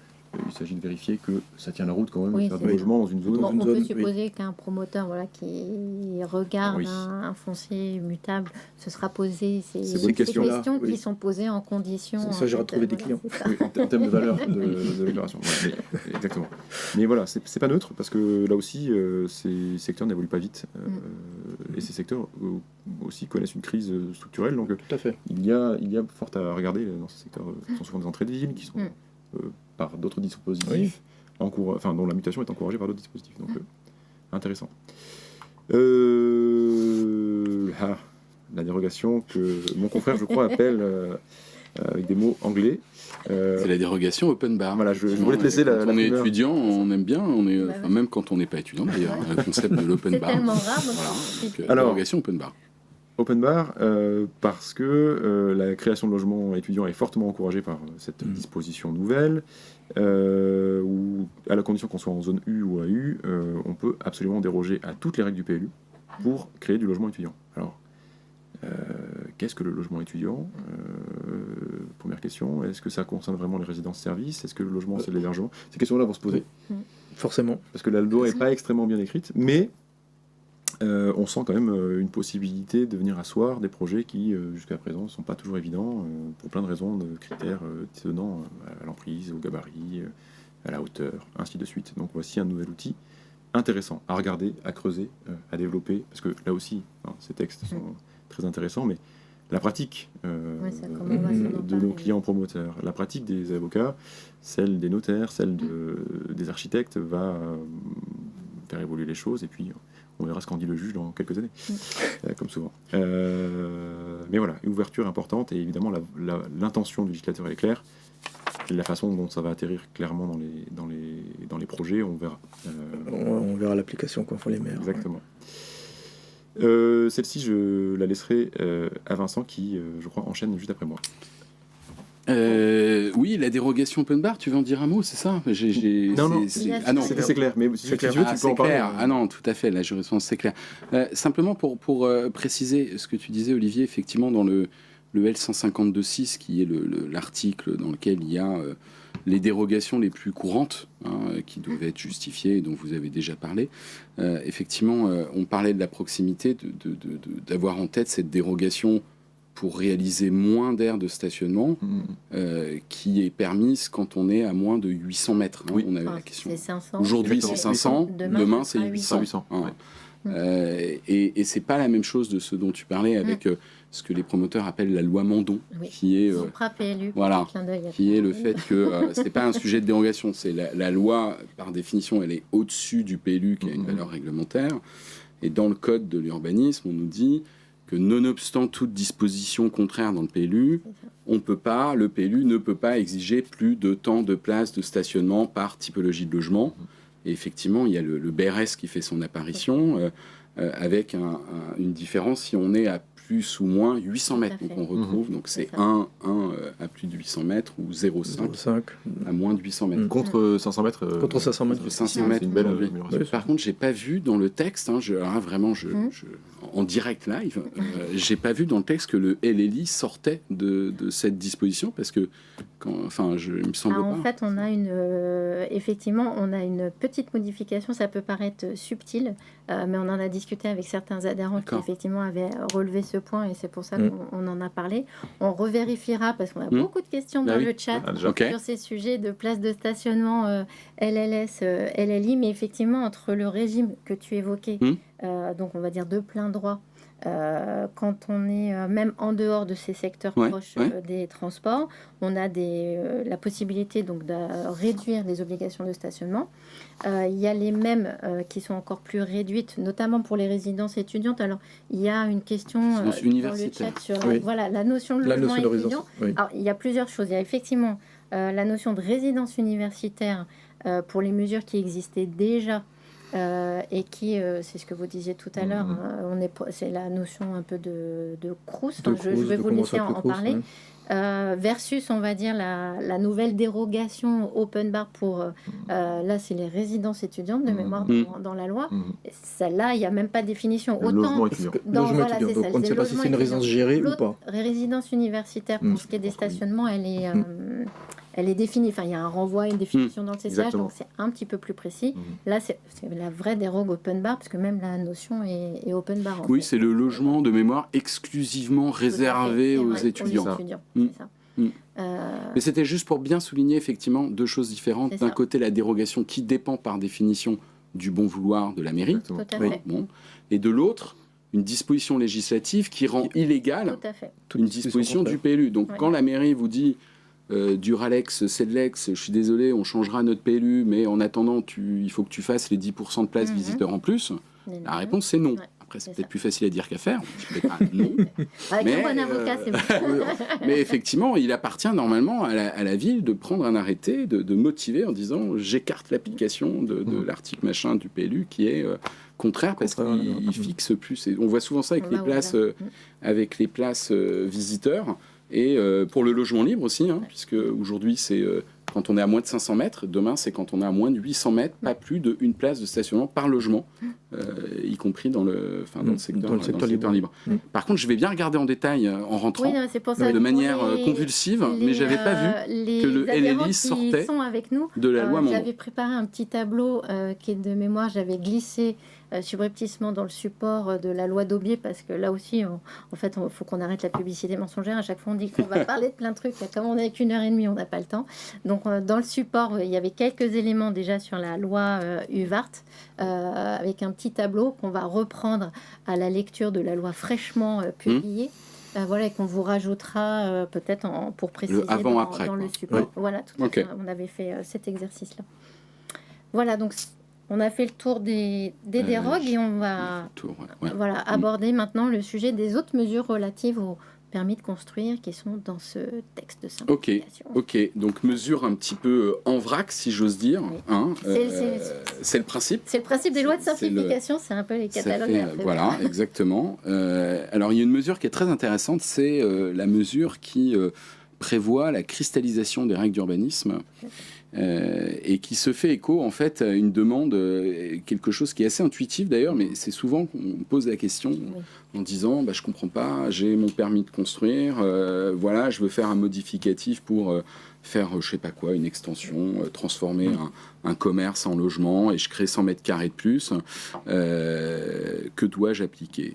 il s'agit de vérifier que ça tient la route quand même, de faire du logement dans une zone. On peut supposer qu'un promoteur qui regarde un foncier mutable se sera posé ces questions qui sont posées en condition. Ça, j'ai retrouvé des clients. En termes de valeur de déclaration. Exactement. Mais voilà, c'est pas neutre parce que là aussi, ces secteurs n'évoluent pas vite. Et ces secteurs aussi connaissent une crise structurelle. Donc, tout à fait. Il y a fort à regarder dans ces secteurs qui sont souvent des entrées de ville, qui sont par d'autres dispositifs, dont la mutation est encouragée par d'autres dispositifs. Donc, intéressant. La dérogation que mon confrère, je crois, appelle avec des mots anglais. C'est la dérogation open bar. Voilà, je voulais te laisser quand on est étudiant, on aime bien. Même quand on n'est pas étudiant, d'ailleurs, le concept de l'open bar. C'est tellement rare. Alors, dérogation open bar. Open bar, parce que la création de logements étudiants est fortement encouragée par cette disposition nouvelle, où, à la condition qu'on soit en zone U ou AU, on peut absolument déroger à toutes les règles du PLU pour créer du logement étudiant. Alors, qu'est-ce que le logement étudiant ? Première question, est-ce que ça concerne vraiment les résidences-services ? Est-ce que le logement, c'est de l'hébergement ? Ces questions-là vont se poser. Forcément. Parce que la loi n'est pas extrêmement bien écrite, mais on sent quand même une possibilité de venir asseoir des projets qui, jusqu'à présent, ne sont pas toujours évidents, pour plein de raisons, de critères tenant à l'emprise, au gabarit, à la hauteur, ainsi de suite. Donc voici un nouvel outil intéressant à regarder, à creuser, à développer, parce que là aussi, ces textes sont très intéressants, mais la pratique de nos clients promoteurs, la pratique des avocats, celle des notaires, celle des architectes, va faire évoluer les choses, et puis on verra ce qu'en dit le juge dans quelques années, comme souvent. Mais voilà, une ouverture importante, et évidemment l'intention du législateur est claire. La façon dont ça va atterrir clairement dans les projets, on verra. On verra l'application qu'en font les maires. Exactement. Celle-ci, je la laisserai à Vincent qui, je crois, enchaîne juste après moi. Oui, la dérogation open bar, tu veux en dire un mot, c'est ça? Non, c'est clair, mais si tu veux, tu peux en parler. Ah non, tout à fait, la jurisprudence, c'est clair. Simplement pour préciser ce que tu disais, Olivier, effectivement, dans le L152-6, qui est l'article dans lequel il y a les dérogations les plus courantes, qui doivent être justifiées et dont vous avez déjà parlé, effectivement, on parlait de la proximité, d'avoir en tête cette dérogation pour réaliser moins d'aires de stationnement qui est permise quand on est à moins de 800 mètres. Hein, on avait la question. Aujourd'hui, c'est 500. Demain, c'est 800. Et c'est pas la même chose de ce dont tu parlais avec ce que les promoteurs appellent la loi Mandon, qui est qui est le fait que c'est pas un sujet de dérogation, c'est la loi par définition, elle est au-dessus du PLU qui a une valeur réglementaire. Et dans le code de l'urbanisme, on nous dit que nonobstant toute disposition contraire dans le PLU, le PLU ne peut pas exiger plus de temps de places de stationnement par typologie de logement. Et effectivement, il y a le BRS qui fait son apparition avec une différence si on est à plus ou moins 800 mètres. Donc on retrouve, donc c'est 1 à plus de 800 mètres ou 0,5 à moins de 800 mètres. Contre 500 mètres. Contre 500 mètres. Contre 500 mètres. C'est une belle amélioration. Par contre, j'ai pas vu dans le texte, en direct live, j'ai pas vu dans le texte que le LLI sortait de cette disposition parce que, il me semble pas. En fait, on a effectivement, on a une petite modification. Ça peut paraître subtil, mais on en a discuté avec certains adhérents qui effectivement avaient relevé ce point et c'est pour ça qu'on en a parlé. On revérifiera parce qu'on a beaucoup de questions dans le chat sur ces sujets de places de stationnement LLS, LLI, mais effectivement entre le régime que tu évoquais, donc on va dire de plein droit, quand on est même en dehors de ces secteurs proches des transports, on a la possibilité donc de réduire les obligations de stationnement. Il y a les mêmes qui sont encore plus réduites, notamment pour les résidences étudiantes. Alors, il y a une question dans le chat sur la notion de logement étudiant. Alors, il y a plusieurs choses. Il y a effectivement la notion de résidence universitaire pour les mesures qui existaient déjà. Et qui, c'est ce que vous disiez tout à l'heure, c'est la notion un peu de CROUS, je vais vous laisser en parler, versus, on va dire, la nouvelle dérogation open bar pour, là, c'est les résidences étudiantes de mémoire dans la loi. Celle-là, il n'y a même pas de définition. Autant, on ne sait pas si c'est une résidence gérée ou pas. Résidence universitaire, pour ce qui est des stationnements, elle est définie, il y a un renvoi, une définition dans le CCH, donc c'est un petit peu plus précis. Là, c'est la vraie dérogue open bar, parce que même la notion est open bar. Oui, c'est le logement de mémoire exclusivement réservé aux étudiants. Mais c'était juste pour bien souligner effectivement deux choses différentes. D'un côté, la dérogation qui dépend par définition du bon vouloir de la mairie, et de l'autre, une disposition législative qui rend illégale une disposition du PLU. Donc quand la mairie vous dit Duralex, Cedlex, je suis désolé, on changera notre PLU, mais en attendant, il faut que tu fasses les 10% de places visiteurs en plus. La réponse, c'est non. Après, c'est peut-être plus facile à dire qu'à faire. Non. Avec un bon avocat, c'est bon. Mais effectivement, il appartient normalement à la ville de prendre un arrêté, de motiver en disant j'écarte l'application de l'article machin du PLU qui est contraire parce qu'il fixe plus. On voit souvent ça avec les places visiteurs. Et pour le logement libre aussi, puisque aujourd'hui c'est quand on est à moins de 500 mètres, demain c'est quand on est à moins de 800 mètres, pas plus d'une place de stationnement par logement, y compris dans le secteur libre. Par contre, je vais bien regarder en détail en rentrant, de manière convulsive, mais j'avais pas vu que le LLI sortait de la loi Mandon. J'avais préparé un petit tableau qui est de mémoire, j'avais glissé subrepticement dans le support de la loi d'Aubier, parce que là aussi, en fait, il faut qu'on arrête la publicité mensongère. À chaque fois, on dit qu'on va parler de plein de trucs. Comme on est qu'une heure et demie, on n'a pas le temps. Donc, dans le support, il y avait quelques éléments déjà sur la loi UVART, avec un petit tableau qu'on va reprendre à la lecture de la loi fraîchement publiée. Et qu'on vous rajoutera peut-être pour préciser dans le support. Voilà, tout à fait. On avait fait cet exercice-là. Voilà, donc on a fait le tour des dérogues et on va aborder maintenant le sujet des autres mesures relatives au permis de construire qui sont dans ce texte de simplification. Ok, donc mesures un petit peu en vrac, si j'ose dire. C'est le principe. C'est le principe des lois de simplification, c'est un peu les catalogues. Voilà, exactement. Alors, il y a une mesure qui est très intéressante, c'est la mesure qui prévoit la cristallisation des règles d'urbanisme. Et qui se fait écho en fait à une demande, quelque chose qui est assez intuitif d'ailleurs, mais c'est souvent qu'on pose la question en disant je comprends pas, j'ai mon permis de construire, voilà, je veux faire un modificatif pour faire je sais pas quoi, une extension, transformer un commerce en logement et je crée 100 mètres carrés de plus, que dois-je appliquer?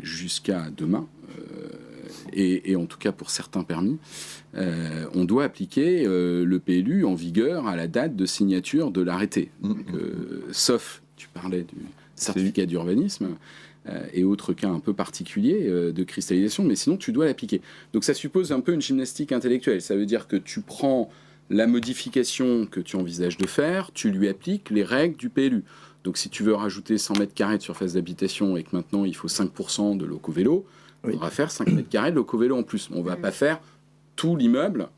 Jusqu'à demain, et en tout cas pour certains permis, on doit appliquer le PLU en vigueur à la date de signature de l'arrêté. Sauf, tu parlais du certificat d'urbanisme et autres cas un peu particuliers de cristallisation, mais sinon tu dois l'appliquer. Donc ça suppose un peu une gymnastique intellectuelle. Ça veut dire que tu prends la modification que tu envisages de faire, tu lui appliques les règles du PLU. Donc si tu veux rajouter 100 mètres carrés de surface d'habitation et que maintenant il faut 5% de locaux vélo, on va faire 5 mètres carrés de locaux vélo en plus. On ne va pas faire tout l'immeuble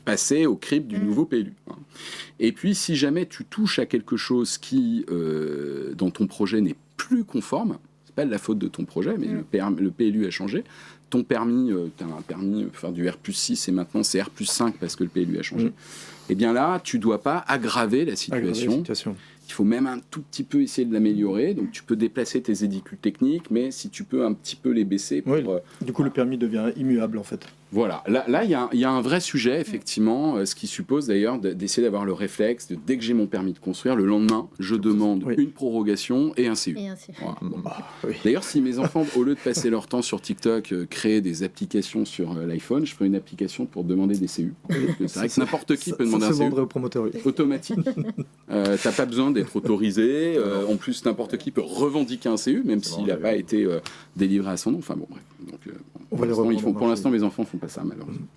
passer au crible du nouveau PLU. Et puis si jamais tu touches à quelque chose qui, dans ton projet, n'est plus conforme, c'est pas de la faute de ton projet, mais le PLU a changé, ton permis, tu as un permis pour faire du R+6 et maintenant c'est R+5 parce que le PLU a changé, et bien là, tu ne dois pas aggraver la situation. Il faut même un tout petit peu essayer de l'améliorer. Donc tu peux déplacer tes édicules techniques, mais si tu peux un petit peu les baisser pour... Du coup, le permis devient immuable en fait. Voilà, là il y a un vrai sujet, effectivement, ce qui suppose d'ailleurs d'essayer d'avoir le réflexe de, dès que j'ai mon permis de construire, le lendemain, je demande une prorogation et un CU. Voilà. D'ailleurs, si mes enfants, au lieu de passer leur temps sur TikTok, créent des applications sur l'iPhone, je ferai une application pour demander des CU. C'est vrai que n'importe qui peut demander un CU. Au promoteur, automatique. T'as pas besoin d'être autorisé. En plus, n'importe qui peut revendiquer un CU, même s'il n'a pas été délivré à son nom. Enfin bon, bref. Donc, pour l'instant, mes enfants font pas ça, malheureusement.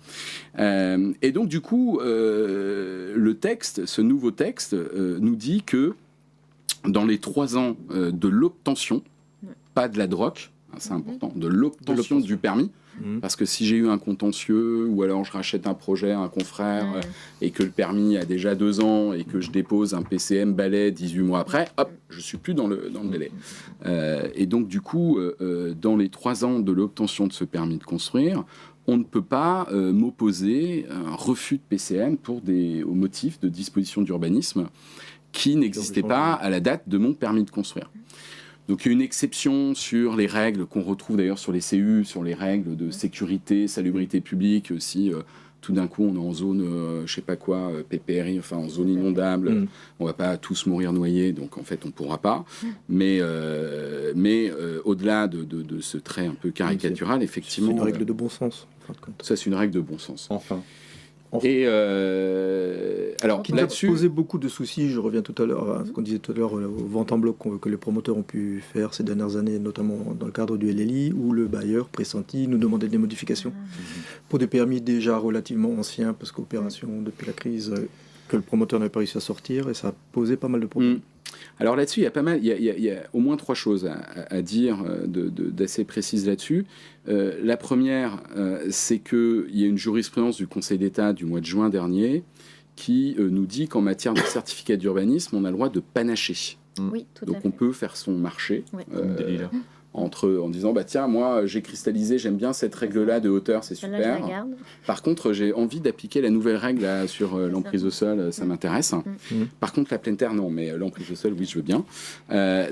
Et donc, du coup, le texte, ce nouveau texte, nous dit que dans les 3 ans de l'obtention, pas de la DROC, c'est important, de l'obtention du permis, parce que si j'ai eu un contentieux, ou alors je rachète un projet à un confrère, et que le permis a déjà 2 ans, et que je dépose un PCM balai 18 mois après, hop, je suis plus dans le délai. Et donc, du coup, dans les 3 ans de l'obtention de ce permis de construire, on ne peut pas m'opposer un refus de PCM au motif de dispositions d'urbanisme qui n'existaient pas à la date de mon permis de construire. Donc il y a une exception sur les règles qu'on retrouve d'ailleurs sur les CU, sur les règles de sécurité, salubrité publique, si tout d'un coup on est en zone, je sais pas quoi, PPRI, enfin en zone inondable, on va pas tous mourir noyés, donc en fait on pourra pas. Mais au-delà de ce trait un peu caricatural, effectivement... C'est une règle de bon sens. Ça, c'est une règle de bon sens. Enfin. Et alors qui a posé beaucoup de soucis, je reviens tout à l'heure à ce qu'on disait tout à l'heure, aux ventes en bloc que les promoteurs ont pu faire ces dernières années, notamment dans le cadre du LLI, où le bailleur pressenti nous demandait des modifications pour des permis déjà relativement anciens, parce qu'opération depuis la crise que le promoteur n'avait pas réussi à sortir, et ça a posé pas mal de problèmes. Alors là-dessus, il y a au moins 3 choses à dire d'assez précises là-dessus. La première, c'est qu'il y a une jurisprudence du Conseil d'État du mois de juin dernier qui nous dit qu'en matière de certificat d'urbanisme, on a le droit de panacher. Oui, tout Donc à fait. on peut faire son marché en disant tiens, moi j'ai cristallisé, j'aime bien cette règle-là de hauteur, c'est super. Par contre, j'ai envie d'appliquer la nouvelle règle là, sur l'emprise au sol, ça m'intéresse. Par contre, la pleine terre, non, mais l'emprise au sol, oui, je veux bien.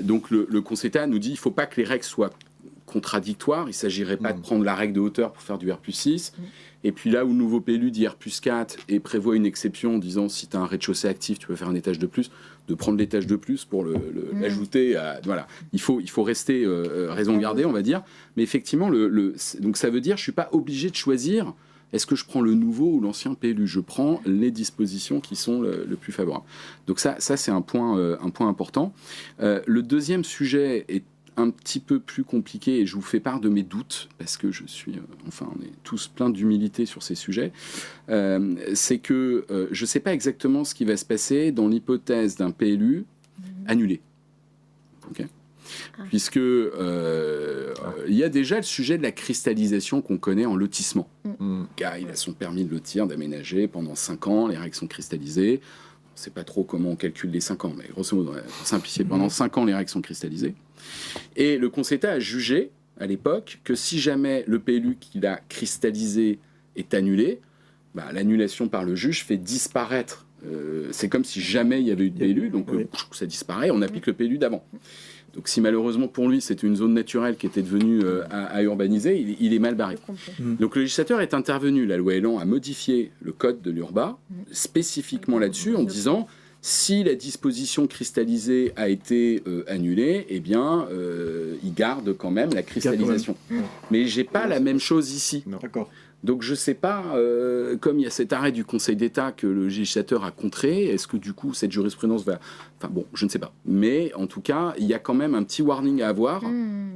Donc le Conseil d'État nous dit il ne faut pas que les règles soient contradictoires. Il ne s'agirait pas de prendre la règle de hauteur pour faire du R+6. Et puis là où le nouveau PLU dit R+4 et prévoit une exception en disant si tu as un rez-de-chaussée actif, tu peux faire un étage de plus, de prendre l'étage de plus pour l'ajouter à... Voilà. Il faut rester raison gardée, on va dire. Mais effectivement, donc ça veut dire je ne suis pas obligé de choisir est-ce que je prends le nouveau ou l'ancien PLU. Je prends les dispositions qui sont le plus favorables. Donc ça c'est un point important. Le deuxième sujet est un petit peu plus compliqué et je vous fais part de mes doutes parce que on est tous pleins d'humilité sur ces sujets. C'est que je ne sais pas exactement ce qui va se passer dans l'hypothèse d'un PLU annulé. Okay. Puisque il y a déjà le sujet de la cristallisation qu'on connaît en lotissement. Car il a son permis de lotir, d'aménager pendant 5 ans, les règles sont cristallisées. On ne sait pas trop comment on calcule les 5 ans, mais grosso modo, pour simplifier, pendant 5 ans, les règles sont cristallisées. Et le Conseil d'État a jugé, à l'époque, que si jamais le PLU qu'il a cristallisé est annulé, l'annulation par le juge fait disparaître. C'est comme si jamais il y avait eu de PLU, donc ça disparaît, on applique le PLU d'avant. Donc si malheureusement pour lui c'était une zone naturelle qui était devenue à urbaniser, il est mal barré. Donc le législateur est intervenu, la loi Elan a modifié le code de l'urba spécifiquement là-dessus en disant Si la disposition cristallisée a été annulée, eh bien, il garde quand même la cristallisation. Mais j'ai pas la même chose ici. D'accord. Donc je sais pas, comme il y a cet arrêt du Conseil d'État que le législateur a contré, est-ce que du coup cette jurisprudence va... Enfin bon, je ne sais pas. Mais en tout cas, il y a quand même un petit warning à avoir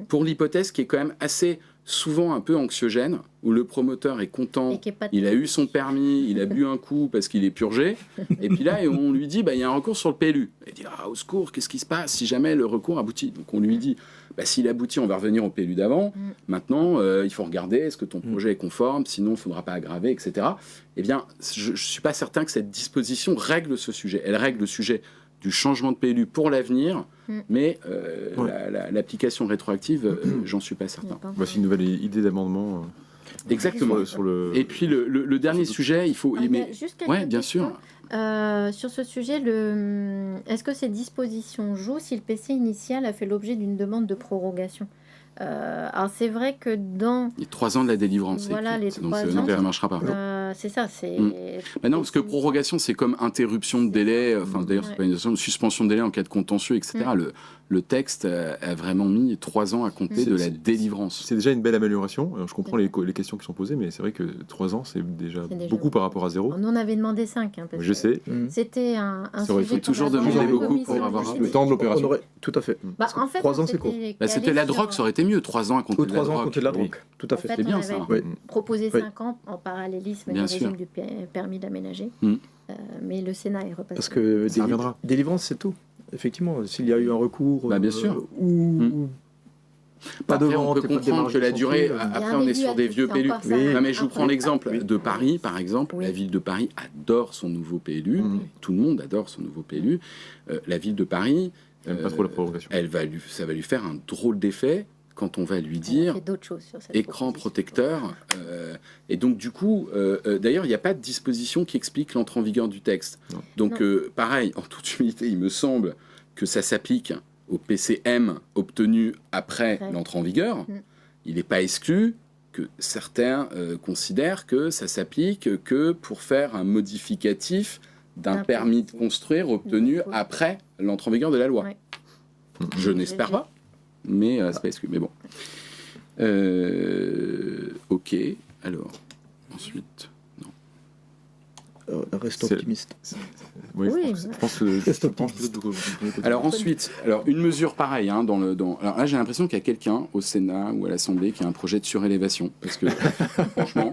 pour l'hypothèse qui est quand même assez souvent un peu anxiogène, où le promoteur est content, il a eu son permis, il a bu un coup parce qu'il est purgé, et puis là on lui dit, il y a un recours sur le PLU. Il dit, au secours, qu'est-ce qui se passe si jamais le recours aboutit? Donc on lui dit, s'il aboutit, on va revenir au PLU d'avant. Maintenant, il faut regarder, est-ce que ton projet est conforme, sinon il ne faudra pas aggraver, etc. Eh bien, je ne suis pas certain que cette disposition règle ce sujet. Elle règle le sujet du changement de PLU pour l'avenir, mais l'application rétroactive, j'en suis pas certain. C'est une nouvelle idée d'amendement. Exactement. Sur le... Et puis le dernier sujet, il faut... Oui, bien sûr. Sur ce sujet, est-ce que ces dispositions jouent si le PC initial a fait l'objet d'une demande de prorogation? Alors c'est vrai que dans les 3 ans de la délivrance, voilà, les 3 ans, ça ne marchera pas. C'est ça, c'est. Non, parce que prorogation, c'est comme interruption de délai. Enfin, d'ailleurs, c'est pas une suspension de délai en cas de contentieux, etc. Le texte a vraiment mis 3 ans à compter de la délivrance. C'est déjà une belle amélioration. Alors, je comprends les questions qui sont posées, mais c'est vrai que 3 ans, c'est déjà beaucoup par rapport à 0. Nous, on avait demandé 5. Parce je sais. C'était un sujet. Il faut toujours demander beaucoup pour avoir le temps de l'opération. Tout à fait. En fait, 3 ans, c'est court. C'était la drogue, ça aurait été mieux. 3 ans à compter de la drogue. 3 ans à compter de la drogue. Tout à fait. C'est bien ça. Proposé 5 ans en parallélisme du régime du permis d'aménager. Mais le Sénat est repassé. Parce que délivrance, c'est tout. Effectivement, s'il y a eu un recours bien sûr. ou pas de vente, on peut comprendre que la durée, après on est sur des vieux PLU. Non, mais je vous prends l'exemple de Paris, par exemple. La ville de Paris adore son nouveau PLU. Tout le monde adore son nouveau PLU. La ville de Paris, pas trop la prorogation. Ça va lui faire un drôle d'effet quand on va lui dire écran protecteur. Et donc, du coup, d'ailleurs, il n'y a pas de disposition qui explique l'entrée en vigueur du texte. Non. Donc, pareil, en toute humilité, il me semble que ça s'applique au PCM obtenu après l'entrée en vigueur. Il n'est pas exclu que certains considèrent que ça s'applique que pour faire un modificatif d'un permis de construire obtenu après l'entrée en vigueur de la loi. Je n'espère pas. Mais c'est pas exclu. Mais bon. Ok. Alors, ensuite. Non. Reste optimiste. Oui, je pense que... Alors ensuite, une mesure pareille. Alors là, j'ai l'impression qu'il y a quelqu'un au Sénat ou à l'Assemblée qui a un projet de surélévation. Parce que, franchement...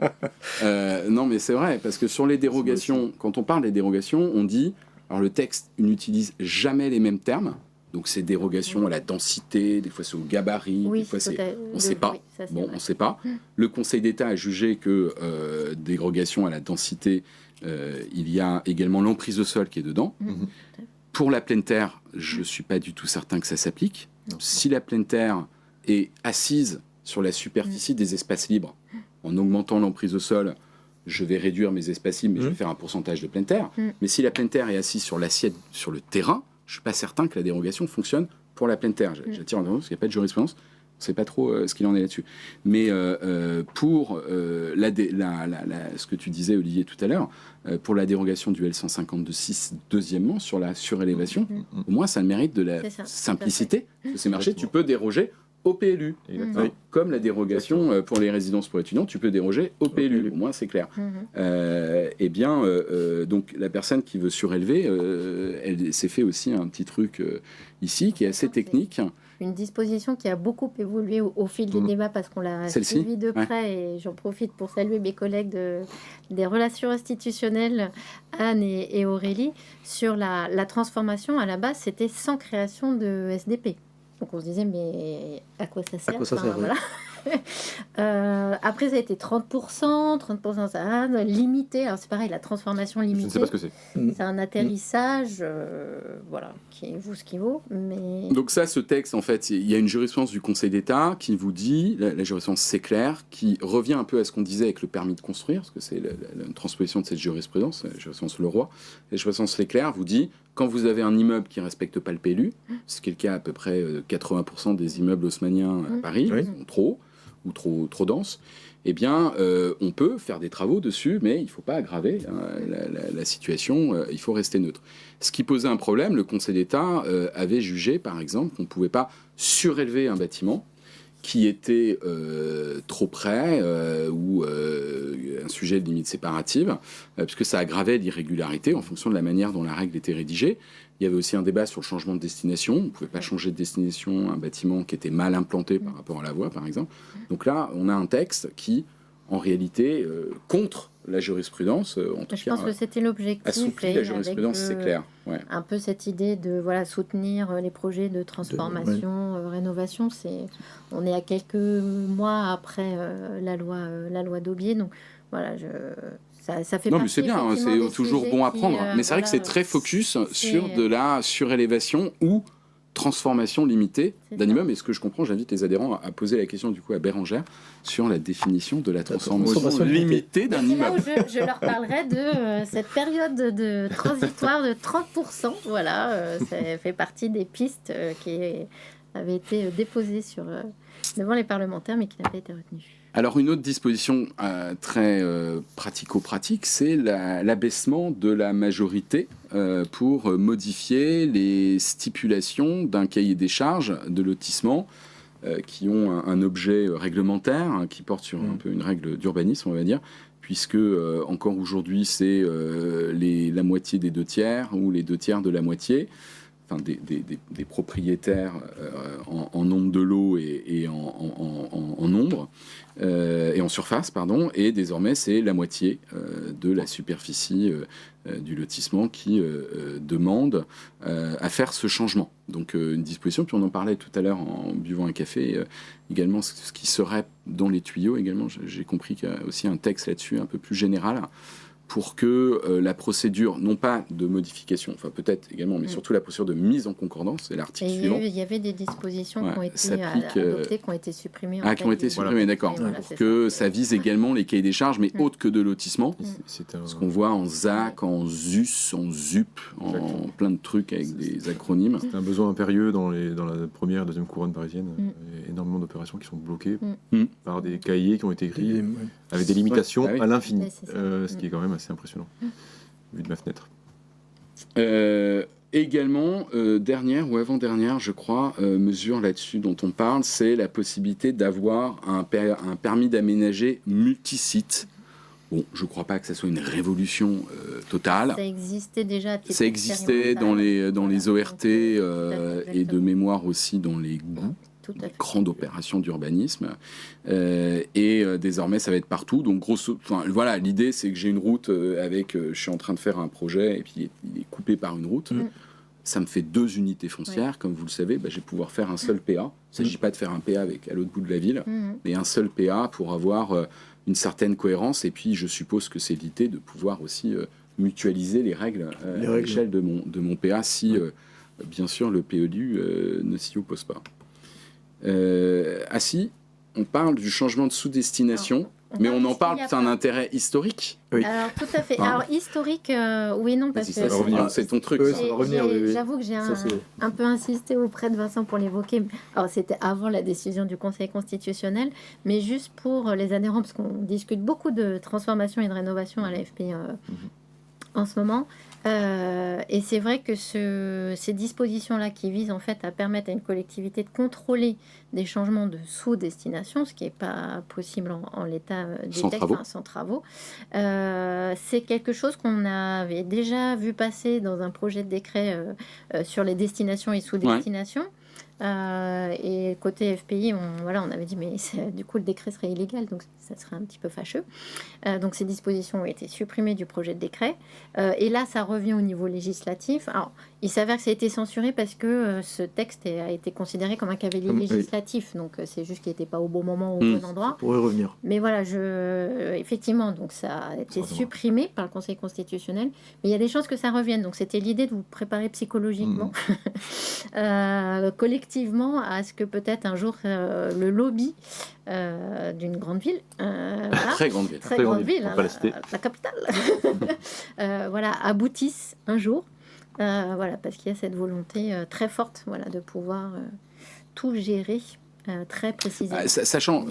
non, mais c'est vrai. Parce que sur les dérogations, quand on parle des dérogations, on dit... Alors le texte n'utilise jamais les mêmes termes. Donc c'est dérogation à la densité, des fois c'est au gabarit, des fois c'est... On ne sait pas. On ne sait pas. Le Conseil d'État a jugé que dérogation à la densité, il y a également l'emprise de sol qui est dedans. Pour la pleine terre, je ne suis pas du tout certain que ça s'applique. Si la pleine terre est assise sur la superficie des espaces libres, en augmentant l'emprise de sol, je vais réduire mes espaces libres, mais je vais faire un pourcentage de pleine terre. Mais si la pleine terre est assise sur l'assiette, sur le terrain, je ne suis pas certain que la dérogation fonctionne pour la pleine terre. J'attire en attention parce qu'il n'y a pas de jurisprudence. On ne sait pas trop ce qu'il en est là-dessus. Mais pour ce que tu disais, Olivier, tout à l'heure, pour la dérogation du L152.6, deuxièmement, sur la surélévation, au moins, ça a le mérite de la simplicité. De ces marchés, tu peux déroger au PLU. Comme la dérogation pour les résidences pour étudiants, tu peux déroger au PLU. Au moins, c'est clair. Eh bien, donc, la personne qui veut surélever, elle s'est fait aussi un petit truc ici qui est assez technique. Une disposition qui a beaucoup évolué au fil des débats parce qu'on l'a suivi de près et j'en profite pour saluer mes collègues des relations institutionnelles, Anne et Aurélie, sur la transformation. À la base, c'était sans création de SDP. Donc on se disait, mais à quoi ça sert, voilà. Après, ça a été 30%, ça a limité. Alors c'est pareil, la transformation limitée. Je ne sais pas ce que c'est. C'est un atterrissage, voilà, qui vaut ce qu'il vaut. Mais... Donc ça, ce texte, en fait, il y a une jurisprudence du Conseil d'État qui vous dit, la jurisprudence c'est clair, qui revient un peu à ce qu'on disait avec le permis de construire, parce que c'est la transposition de cette jurisprudence, la jurisprudence Leroy. La jurisprudence c'est clair vous dit, quand vous avez un immeuble qui ne respecte pas le PLU, ce qui est le cas à peu près 80% des immeubles haussmanniens à Paris, trop, ou trop dense, eh bien, on peut faire des travaux dessus, mais il ne faut pas aggraver la situation, il faut rester neutre. Ce qui posait un problème, le Conseil d'État avait jugé, par exemple, qu'on ne pouvait pas surélever un bâtiment qui était trop près ou un sujet de limite séparative, puisque ça aggravait l'irrégularité en fonction de la manière dont la règle était rédigée. Il y avait aussi un débat sur le changement de destination. On ne pouvait pas changer de destination un bâtiment qui était mal implanté par rapport à la voie, par exemple. Donc là, on a un texte qui, en réalité, contre la jurisprudence, en tout je cas, pense que c'était l'objectif. assouplit la jurisprudence, c'est clair. Ouais. Un peu cette idée de soutenir les projets de transformation, rénovation. On est à quelques mois après la loi d'Aubier, donc voilà, ça fait non, partie, mais c'est bien, hein, c'est toujours bon à prendre. Mais c'est vrai que c'est très focus sur de la surélévation ou transformation limitée d'un immeuble. Et ce que je comprends, j'invite les adhérents à poser la question du coup à Bérangère sur la définition de la transformation limitée d'un immeuble. Je leur parlerai de cette période de transitoire de 30%. Voilà, ça fait partie des pistes qui avaient été déposées devant les parlementaires, mais qui n'avaient pas été retenues. Alors une autre disposition très pratico-pratique, c'est l'abaissement de la majorité pour modifier les stipulations d'un cahier des charges de lotissement qui ont un objet réglementaire qui porte sur un peu une règle d'urbanisme, on va dire, puisque encore aujourd'hui c'est la moitié des 2/3 ou les 2/3 de la moitié. Enfin, des propriétaires en nombre de lots et en nombre et en surface, pardon, et désormais c'est la moitié de la superficie du lotissement qui demande à faire ce changement. Donc une disposition, puis on en parlait tout à l'heure en buvant un café, également ce qui serait dans les tuyaux également, j'ai compris qu'il y a aussi un texte là-dessus un peu plus général, pour que la procédure, non pas de modification, enfin peut-être également, mais surtout la procédure de mise en concordance, c'est l'article suivant. Il y avait des dispositions qui ont été adoptées, qui ont été supprimées. Qui ont été supprimées, d'accord. Pour que ça vise également les cahiers des charges, mais autres que de lotissement. Ce qu'on voit en ZAC, en ZUS, en ZUP, en plein de trucs avec des acronymes. C'est un besoin impérieux dans la première et deuxième couronne parisienne. Il y a énormément d'opérations qui sont bloquées par des cahiers qui ont été écrits avec des limitations à l'infini, ce qui est quand même assez impressionnant, vu de ma fenêtre. Également, dernière ou avant-dernière, je crois, mesure là-dessus dont on parle, c'est la possibilité d'avoir un permis d'aménager multisite. Bon, je ne crois pas que ça soit une révolution totale. Ça existait déjà. Ça existait dans les ORT et de mémoire aussi dans les GOU. Grande opération d'urbanisme et désormais ça va être partout, donc voilà, l'idée c'est que j'ai une route je suis en train de faire un projet et puis il est coupé par une route, ça me fait 2 unités foncières, comme vous le savez, je vais pouvoir faire un seul PA. Il ne s'agit pas de faire un PA à l'autre bout de la ville, mais un seul PA pour avoir une certaine cohérence, et puis je suppose que c'est l'idée de pouvoir aussi mutualiser les règles à l'échelle de mon PA si bien sûr le PLU ne s'y oppose pas. Si, on parle du changement de sous-destination, mais on en parle, c'est un intérêt historique. Oui. Alors, tout à fait. Alors, historique, oui, non, parce que... C'est ton truc. J'avoue que j'ai un peu insisté auprès de Vincent pour l'évoquer. Alors, c'était avant la décision du Conseil constitutionnel, mais juste pour les adhérents, parce qu'on discute beaucoup de transformation et de rénovation à l'AFP en ce moment. Et c'est vrai que ces dispositions-là qui visent en fait à permettre à une collectivité de contrôler des changements de sous-destination, ce qui n'est pas possible en l'état des textes, sans travaux, c'est quelque chose qu'on avait déjà vu passer dans un projet de décret sur les destinations et sous-destinations. Ouais. Et côté FPI, on avait dit mais du coup le décret serait illégal, donc ça serait un petit peu fâcheux. Donc ces dispositions ont été supprimées du projet de décret. Et là, ça revient au niveau législatif. Alors, il s'avère que ça a été censuré parce que ce texte a été considéré comme un cavalier législatif. Donc c'est juste qu'il n'était pas au bon moment, au bon endroit. Ça pourrait revenir. Mais voilà, effectivement, donc ça a été supprimé par le Conseil constitutionnel. Mais il y a des chances que ça revienne. Donc c'était l'idée de vous préparer psychologiquement, collectivement, à ce que peut-être un jour le lobby d'une grande ville, très grande ville, très grande ville, la capitale, aboutisse un jour, parce qu'il y a cette volonté très forte, de pouvoir tout gérer très précisément. Sachant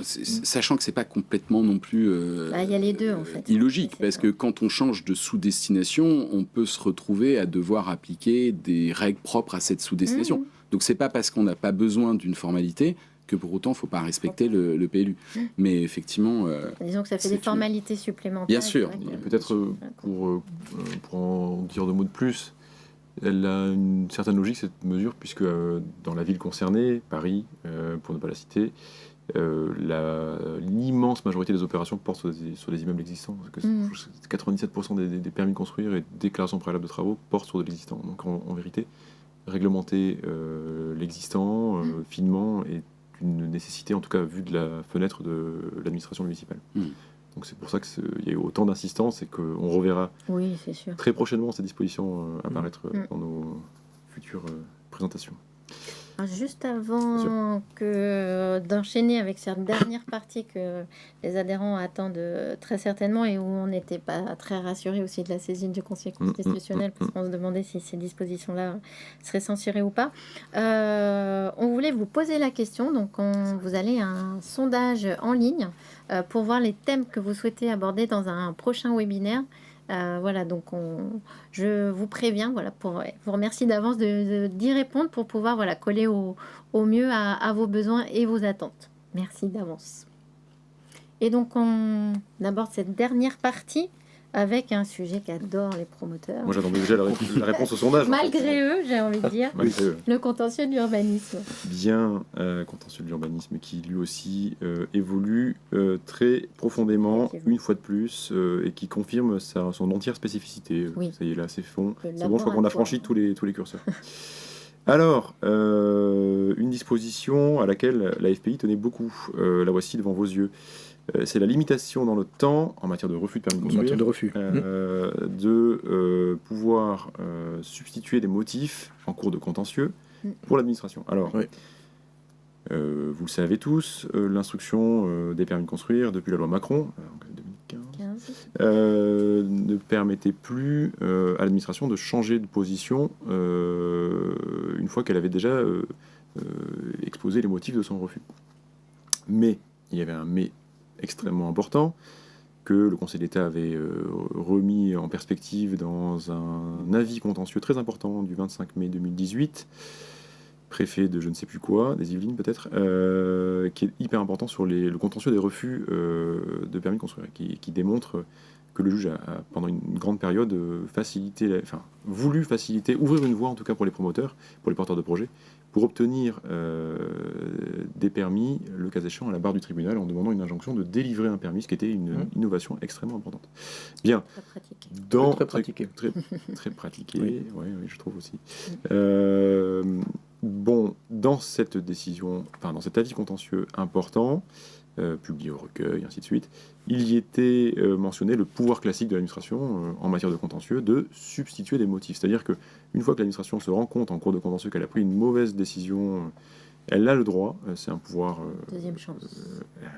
que c'est pas complètement non plus il y a les deux, en fait. illogique, parce que quand on change de sous-destination, on peut se retrouver à devoir appliquer des règles propres à cette sous-destination. Donc c'est pas parce qu'on n'a pas besoin d'une formalité que pour autant il ne faut pas respecter le PLU. Mais effectivement... disons que ça fait des formalités supplémentaires. Bien sûr. Peut-être pour en dire 2 mots de plus, elle a une certaine logique cette mesure, puisque dans la ville concernée, Paris, pour ne pas la citer, l'immense majorité des opérations portent sur des immeubles existants. Parce que 97% des permis de construire et déclarations préalables de travaux portent sur de l'existant. Donc en vérité, réglementer l'existant finement est une nécessité, en tout cas vu de la fenêtre de l'administration municipale. Donc c'est pour ça qu'il y a eu autant d'insistance et qu'on reverra très prochainement ces dispositions apparaître dans nos futures présentations. Alors juste avant d'enchaîner avec cette dernière partie que les adhérents attendent très certainement et où on n'était pas très rassurés aussi de la saisine du Conseil constitutionnel parce qu'on se demandait si ces dispositions-là seraient censurées ou pas, on voulait vous poser la question. Donc vous allez à un sondage en ligne pour voir les thèmes que vous souhaitez aborder dans un prochain webinaire. Voilà, donc je vous préviens, voilà, pour vous remercie d'avance d'y répondre pour pouvoir coller au mieux à vos besoins et vos attentes. Merci d'avance. Et donc on aborde cette dernière partie avec un sujet qu'adorent les promoteurs. Moi j'attendais déjà la réponse au sondage. Malgré eux, j'ai envie de dire. Le contentieux de l'urbanisme. Bien, contentieux de l'urbanisme qui lui aussi évolue très profondément, une fois de plus, et qui confirme son entière spécificité. Ça y est, là, c'est bon, je crois qu'on a franchi tous les curseurs. Alors, une disposition à laquelle la FPI tenait beaucoup, la voici devant vos yeux. C'est la limitation dans le temps, en matière de refus de permis de construire, de pouvoir substituer des motifs en cours de contentieux pour l'administration. Alors, vous le savez tous, l'instruction des permis de construire depuis la loi Macron, en 2015, ne permettait plus à l'administration de changer de position une fois qu'elle avait déjà exposé les motifs de son refus. Mais, il y avait un mais extrêmement important que le Conseil d'État avait remis en perspective dans un avis contentieux très important du 25 mai 2018, préfet de je ne sais plus quoi, des Yvelines peut-être, qui est hyper important sur le contentieux des refus de permis de construire, qui démontre que le juge a pendant une grande période voulu faciliter, ouvrir une voie en tout cas pour les promoteurs, pour les porteurs de projets, pour obtenir des permis, le cas échéant, à la barre du tribunal, en demandant une injonction de délivrer un permis, ce qui était une innovation extrêmement importante. Bien. Très pratiqué. Très pratiqué, oui, je trouve aussi. Dans cette décision, dans cet avis contentieux important, publié au recueil, ainsi de suite, il y était mentionné le pouvoir classique de l'administration en matière de contentieux de substituer des motifs. C'est-à-dire qu'une fois que l'administration se rend compte en cours de contentieux qu'elle a pris une mauvaise décision, elle a le droit, c'est un pouvoir... deuxième chance.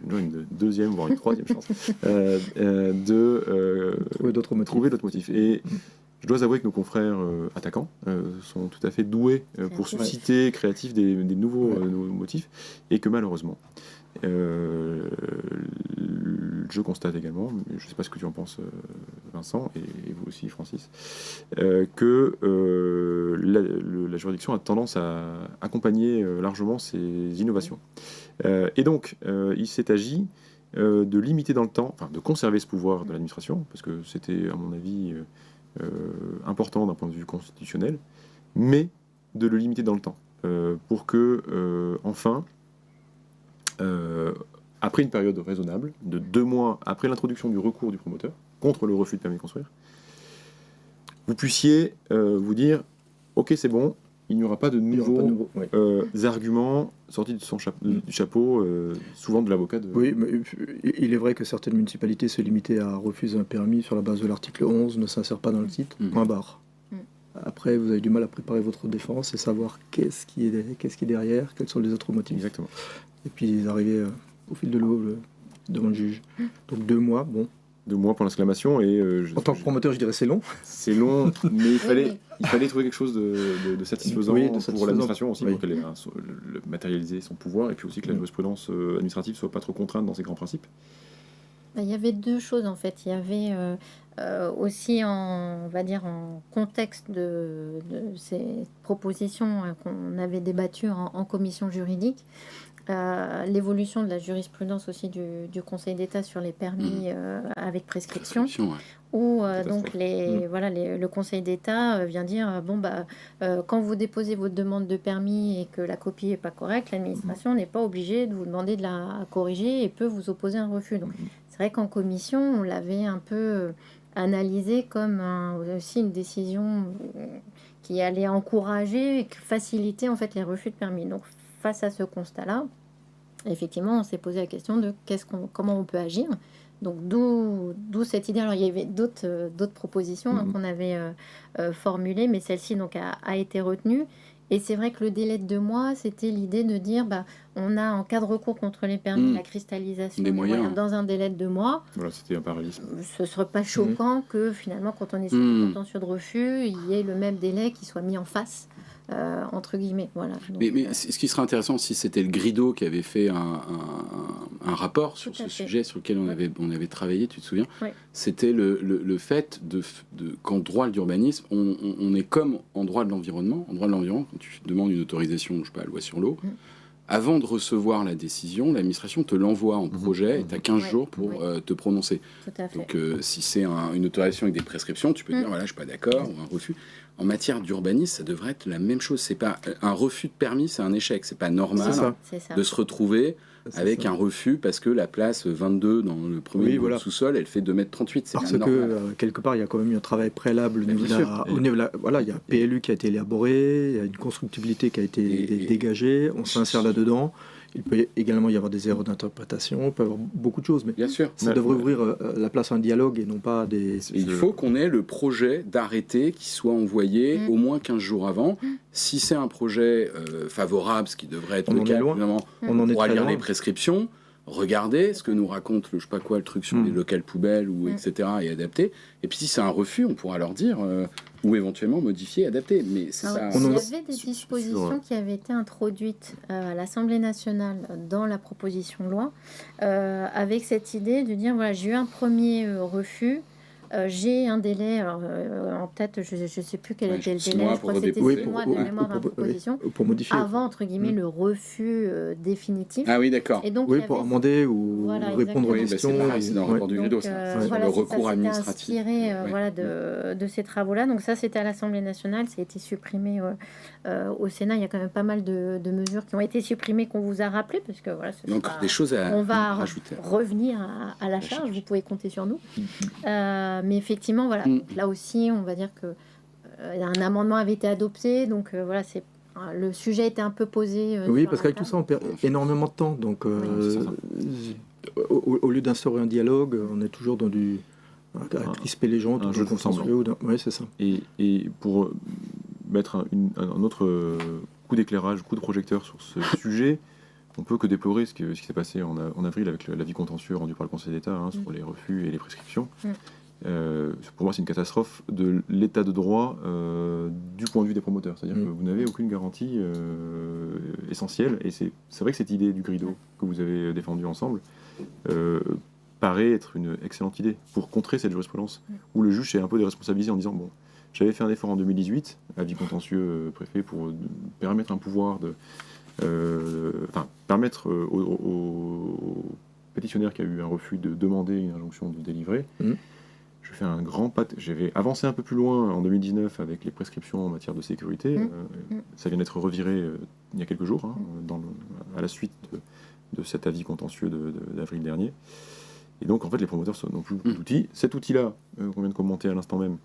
Une deuxième, voire une troisième chance, de trouver d'autres motifs. Et je dois avouer que nos confrères attaquants sont tout à fait doués pour susciter créatifs des nouveaux motifs, et que malheureusement... je constate également, je ne sais pas ce que tu en penses Vincent, et vous aussi Francis, que la juridiction a tendance à accompagner largement ces innovations. Et donc, il s'est agi de limiter dans le temps, de conserver ce pouvoir de l'administration, parce que c'était à mon avis important d'un point de vue constitutionnel, mais de le limiter dans le temps, pour que, enfin, après une période raisonnable, de 2 mois après l'introduction du recours du promoteur contre le refus de permis de construire, vous puissiez vous dire « Ok, c'est bon, il n'y aura pas de nouveaux arguments sortis de du chapeau, souvent de l'avocat. » Oui, mais il est vrai que certaines municipalités se limitaient à refuser un permis sur la base de l'article 11, ne s'insère pas dans le titre, point barre. Après, vous avez du mal à préparer votre défense et savoir qu'est-ce qui est derrière, quels sont les autres motifs. Exactement. Et puis arriver au fil de l'eau devant le juge. Donc 2 mois, bon, 2 mois pour l'exclamation. Et en tant que promoteur, je dirais c'est long. C'est long, mais il fallait trouver quelque chose de satisfaisant, pour l'administration aussi, pour qu'elle matérialiser son pouvoir, et puis aussi que la jurisprudence administrative ne soit pas trop contrainte dans ses grands principes. Il y avait 2 choses en fait. Il y avait aussi, on va dire, en contexte de ces propositions qu'on avait débattues en commission juridique, l'évolution de la jurisprudence aussi du Conseil d'État sur les permis avec prescription, où donc le Conseil d'État vient dire quand vous déposez votre demande de permis et que la copie n'est pas correcte, l'administration n'est pas obligée de vous demander de la corriger et peut vous opposer un refus. Donc c'est vrai qu'en commission, on l'avait un peu analysé comme aussi une décision qui allait encourager et faciliter en fait les refus de permis. Donc face à ce constat-là, effectivement, on s'est posé la question de comment on peut agir. Donc d'où cette idée. Alors il y avait d'autres propositions qu'on avait formulées, mais celle-ci donc a été retenue. Et c'est vrai que le délai de 2 mois, c'était l'idée de dire, on a en cas de recours contre les permis la cristallisation des moyens dans un délai de 2 mois. Voilà, c'était un parallélisme. Ce ne serait pas choquant que finalement, quand on est sur un contentieux de refus, il y ait le même délai qui soit mis en face. Entre guillemets, voilà. Donc, mais ce qui serait intéressant, si c'était le Grido qui avait fait un rapport sur ce sujet sur lequel on avait travaillé, tu te souviens, c'était le fait qu'en droit de l'urbanisme, on est comme en droit de l'environnement. En droit de l'environnement, quand tu demandes une autorisation, je sais pas, loi sur l'eau, avant de recevoir la décision, l'administration te l'envoie en projet et tu as 15 jours pour te prononcer. Tout à fait. Donc si c'est une autorisation avec des prescriptions, tu peux dire voilà, je suis pas d'accord, ou un refus. En matière d'urbanisme, ça devrait être la même chose. C'est pas un refus de permis, c'est un échec. C'est pas normal de se retrouver avec un refus parce que la place 22 dans le premier sous-sol, elle fait 2,38 m. Parce que quelque part, il y a quand même eu un travail préalable au niveau voilà, il y a un PLU qui a été élaboré, il y a une constructibilité qui a été dégagée, on s'insère là-dedans. Il peut également y avoir des erreurs d'interprétation, il peut y avoir beaucoup de choses, mais bien sûr, ça devrait ouvrir la place à un dialogue et non pas des... Il faut qu'on ait le projet d'arrêté qui soit envoyé au moins 15 jours avant. Si c'est un projet favorable, ce qui devrait être le cas, évidemment, on pourra lire les prescriptions, regarder ce que nous raconte le truc sur les locales poubelles, etc., et adapter. Et puis si c'est un refus, on pourra leur dire... ou éventuellement modifier, adapter. Mais c'est ça. Il y avait des dispositions qui avaient été introduites à l'Assemblée nationale dans la proposition de loi, avec cette idée de dire, voilà, j'ai eu un premier refus, j'ai un délai, alors, en tête, je ne sais plus quel était le délai, je crois que c'était 6 mois de mémoire de proposition, pour modifier, avant, entre guillemets, le refus définitif. Ah oui, d'accord. Et donc, pour amender ou répondre aux questions. C'est dans le rapport du Grido, le recours administratif. Inspiré de ces travaux-là. Donc ça, c'était à l'Assemblée nationale, ça a été supprimé au Sénat. Il y a quand même pas mal de mesures qui ont été supprimées, qu'on vous a rappelées, parce que voilà, il y a encore des choses à rajouter. On va revenir à la charge, vous pouvez compter sur nous. Mais effectivement, voilà, là aussi, on va dire que un amendement avait été adopté, donc voilà, le sujet était un peu posé. Oui, parce qu'avec tout ça, on perd énormément de temps. Donc, au lieu d'instaurer un dialogue, on est toujours dans à crisper les gens, un jeu de consensueux. Oui, c'est ça. Et pour mettre un autre coup d'éclairage, coup de projecteur sur ce sujet, on peut que déplorer ce qui s'est passé en avril avec l'avis contentieux rendu par le Conseil d'État sur les refus et les prescriptions. Pour moi, c'est une catastrophe de l'état de droit du point de vue des promoteurs. C'est-à-dire que vous n'avez aucune garantie essentielle. Et c'est vrai que cette idée du Grido que vous avez défendue ensemble paraît être une excellente idée pour contrer cette jurisprudence où le juge s'est un peu déresponsabilisé en disant bon, j'avais fait un effort en 2018, avis contentieux préfet, pour permettre un pouvoir permettre au pétitionnaire qui a eu un refus de demander une injonction de délivrer. Je fais un grand pas. J'avais avancé un peu plus loin en 2019 avec les prescriptions en matière de sécurité. Ça vient d'être reviré il y a quelques jours, à la suite de cet avis contentieux d'avril dernier. Et donc, en fait, les promoteurs n'ont plus beaucoup d'outils. Cet outil-là, qu'on vient de commenter à l'instant même,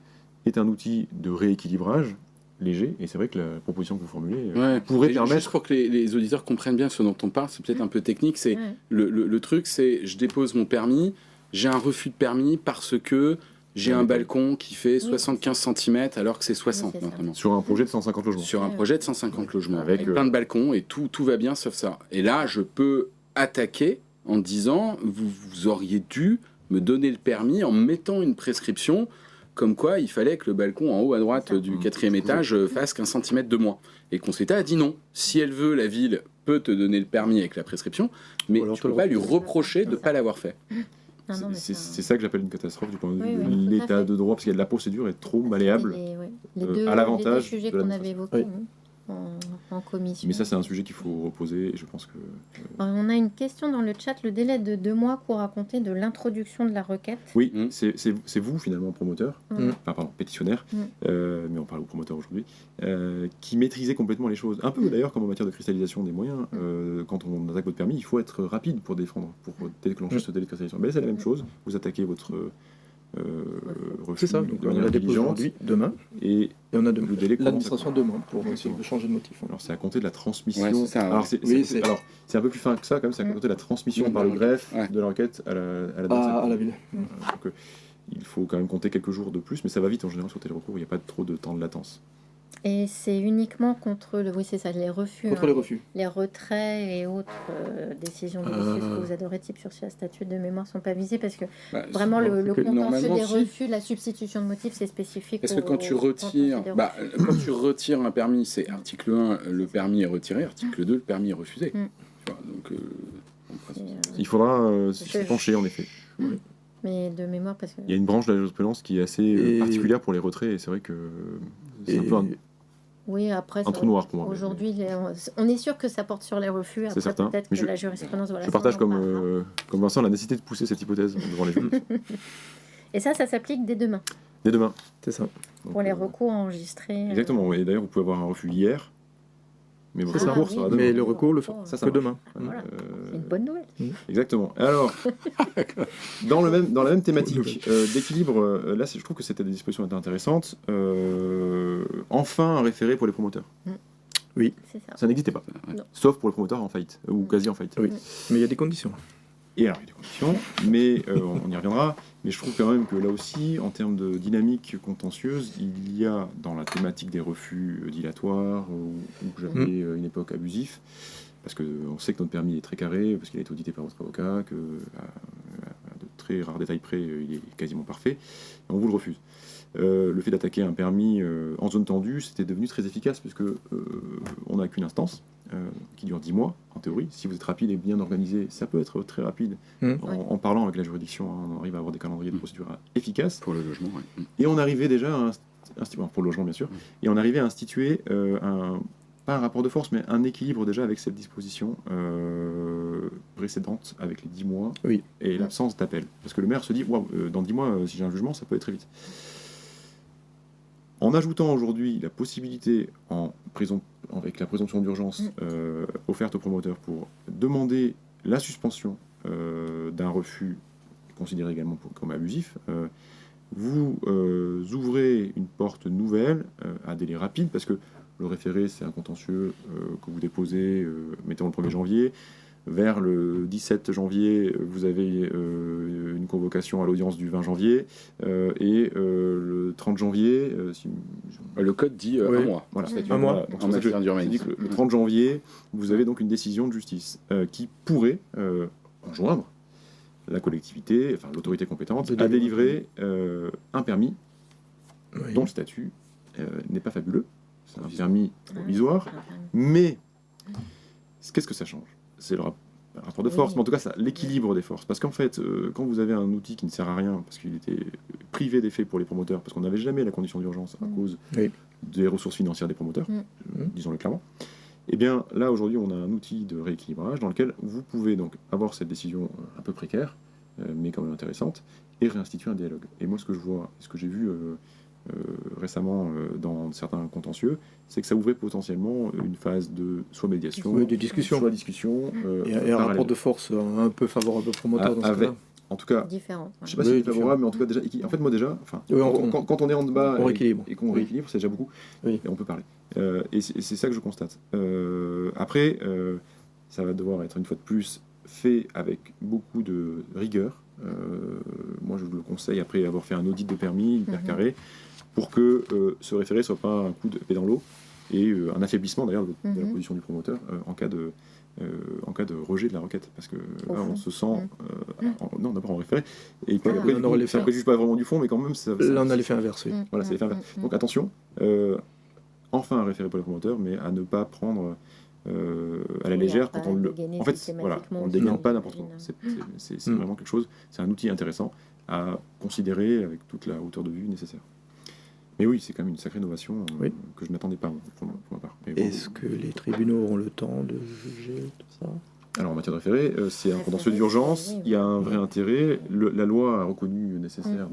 est un outil de rééquilibrage léger. Et c'est vrai que la proposition que vous formulez pourrait permettre... Juste pour que les auditeurs comprennent bien ce dont on parle, c'est peut-être un peu technique. C'est le truc, c'est je dépose mon permis, j'ai un refus de permis parce que j'ai un balcon qui fait 75 cm alors que c'est 60 maintenant. Sur un projet de 150 logements. Sur un projet de 150 logements. Avec plein de balcons et tout va bien sauf ça. Et là, je peux attaquer en disant vous auriez dû me donner le permis en mettant une prescription comme quoi il fallait que le balcon en haut à droite du 4e étage fasse qu'1 centimètre de moins. Et le Conseil d'État a dit non. Si elle veut, la ville peut te donner le permis avec la prescription, mais tu ne peux pas lui reprocher de ne pas l'avoir fait. C'est ça que j'appelle une catastrophe du point de vue de l'état de droit, parce que la procédure est trop malléable à l'avantage les deux sujets qu'on avait évoqués en commission. Mais ça, c'est un sujet qu'il faut reposer, et je pense que... On a une question dans le chat. Le délai de 2 mois court à compter de l'introduction de la requête. Oui, c'est vous, finalement, promoteur, enfin, pardon, pétitionnaire, mais on parle aux promoteurs aujourd'hui, qui maîtrisez complètement les choses. Un peu, d'ailleurs, comme en matière de cristallisation des moyens, quand on attaque votre permis, il faut être rapide pour défendre, pour déclencher ce délai de cristallisation. Mais là, c'est la même chose. Vous attaquez votre... refus. C'est ça, donc on a déposé aujourd'hui, demain, et on a l'administration demande pour changer de motif. Alors c'est à compter de la transmission. Ouais, c'est alors c'est un peu plus fin que ça, quand même, c'est à compter de la transmission par le greffe de la requête à la ville. Donc, il faut quand même compter quelques jours de plus, mais ça va vite en général sur tel recours, il n'y a pas trop de temps de latence. Et c'est uniquement contre les refus. Contre les refus. Les retraits et autres décisions de justice que vous adorez type sur la statut de mémoire sont pas visés parce que vraiment le contentieux des refus, la substitution de motifs, c'est spécifique. Parce que quand tu retires, un permis, c'est article 1, le permis est retiré, article 2, le permis est refusé. Tu vois, donc, il faudra s'y pencher en effet. Mais de mémoire parce que... Il y a une branche de la jurisprudence qui est assez particulière pour les retraits et c'est vrai que c'est un peu un trou noir pour moi. Aujourd'hui, on est sûr que ça porte sur les refus. Après, certain. Peut-être que la jurisprudence... Je partage comme Vincent la nécessité de pousser cette hypothèse devant les juges. Et ça s'applique dès demain. Dès demain. C'est ça. Donc, pour les recours enregistrés. Exactement. Et d'ailleurs, vous pouvez avoir un refus hier. Mais votre recours sera demain. Mais le recours le fera que demain. Voilà. C'est une bonne nouvelle. Exactement. Alors, dans la même thématique d'équilibre, là, je trouve que c'était des dispositions intéressantes. Enfin, un référé pour les promoteurs. Oui. Ça n'existait pas. Sauf pour les promoteurs en faillite, ou quasi en faillite. Oui. Mais il y a des conditions. Et alors, il y a des conditions, mais on y reviendra. Mais je trouve quand même que là aussi, en termes de dynamique contentieuse, il y a dans la thématique des refus dilatoires, ou que j'appelais une époque abusif, parce qu'on sait que notre permis est très carré, parce qu'il a été audité par votre avocat, que à de très rares détails près, il est quasiment parfait, et on vous le refuse. Le fait d'attaquer un permis en zone tendue, c'était devenu très efficace, puisque on n'a qu'une instance qui dure 10 mois, en théorie. Si vous êtes rapide et bien organisé, ça peut être très rapide. En parlant avec la juridiction, on arrive à avoir des calendriers de procédure efficaces. Pour le logement, oui. Et on arrivait déjà à pour le logement, bien sûr, et on arrivait à instituer pas un rapport de force, mais un équilibre déjà avec cette disposition précédente, avec les 10 mois et l'absence d'appel. Parce que le maire se dit, dans 10 mois, si j'ai un jugement, ça peut être très vite. En ajoutant aujourd'hui la possibilité, avec la présomption d'urgence offerte au promoteur pour demander la suspension d'un refus considéré également comme abusif, vous ouvrez une porte nouvelle à délai rapide, parce que le référé, c'est un contentieux que vous déposez, mettons le 1er janvier. Vers le 17 janvier, vous avez une convocation à l'audience du 20 janvier. Et le 30 janvier... le code dit un mois. Voilà. Un mois en matière d'urbanisme. Le 30 janvier, vous avez donc une décision de justice qui pourrait enjoindre la collectivité, enfin l'autorité compétente, à délivrer un permis dont le statut n'est pas fabuleux. C'est un permis provisoire. Mais qu'est-ce que ça change ? C'est le rapport de force, mais en tout cas, l'équilibre des forces. Parce qu'en fait, quand vous avez un outil qui ne sert à rien, parce qu'il était privé d'effet pour les promoteurs, parce qu'on n'avait jamais la condition d'urgence à cause des ressources financières des promoteurs, disons-le clairement, et bien là, aujourd'hui, on a un outil de rééquilibrage dans lequel vous pouvez donc avoir cette décision un peu précaire, mais quand même intéressante, et réinstituer un dialogue. Et moi, ce que je vois, ce que j'ai vu récemment dans certains contentieux, c'est que ça ouvrait potentiellement une phase de soit médiation, de discussion, soit discustion, et un rapport de force un peu favorable au promoteur dans ce cas-là. En tout cas, différent. Je sais pas si c'est favorable, mais en tout cas déjà, quand on est en débat et qu'on rééquilibre, c'est déjà beaucoup, et on peut parler. Et c'est ça que je constate. Après, ça va devoir être une fois de plus fait avec beaucoup de rigueur. Moi, je le conseille après avoir fait un audit de permis hyper carré, pour que ce référé soit pas un coup d'épée dans l'eau, et un affaiblissement d'ailleurs de la position du promoteur en cas de rejet de la requête, parce que là on se sent non, d'abord en référé, et puis après ça ne préjuge pas vraiment du fond, mais quand même là on a l'effet inverse, oui. Voilà, c'est l'effet inverse. Donc attention, enfin un référé pour les promoteurs, mais à ne pas prendre à la légère quand on le... En fait, voilà, on ne dégaine pas n'importe quoi. C'est vraiment quelque chose, c'est un outil intéressant à considérer avec toute la hauteur de vue nécessaire. Mais oui, c'est quand même une sacrée innovation que je n'attendais pas pour ma part. Est-ce que les tribunaux auront le temps de juger tout ça? Alors en matière de référé, c'est un contentieux d'urgence, il y a un vrai intérêt. La loi a reconnu nécessaire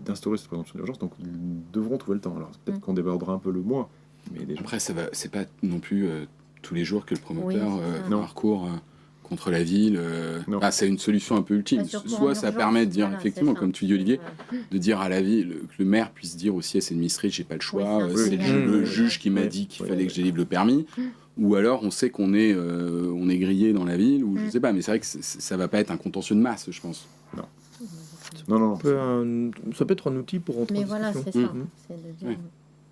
d'instaurer cette présomption d'urgence, donc ils devront trouver le temps. Alors peut-être qu'on débordera un peu le mois, mais déjà... Après, c'est pas non plus tous les jours que le promoteur parcourt contre la ville. C'est une solution un peu ultime. Soit ça permet de dire, effectivement, comme tu dis Olivier, de dire à la ville, que le maire puisse dire aussi à ses administrés, j'ai pas le choix, c'est le juge qui m'a dit qu'il fallait que je délivre le permis. Ou alors on sait qu'on est grillé dans la ville, ou je sais pas, mais c'est vrai que ça va pas être un contentieux de masse, je pense. Non. Ça peut être un outil pour rentrer en discussion. Mais voilà, c'est ça. C'est de dire...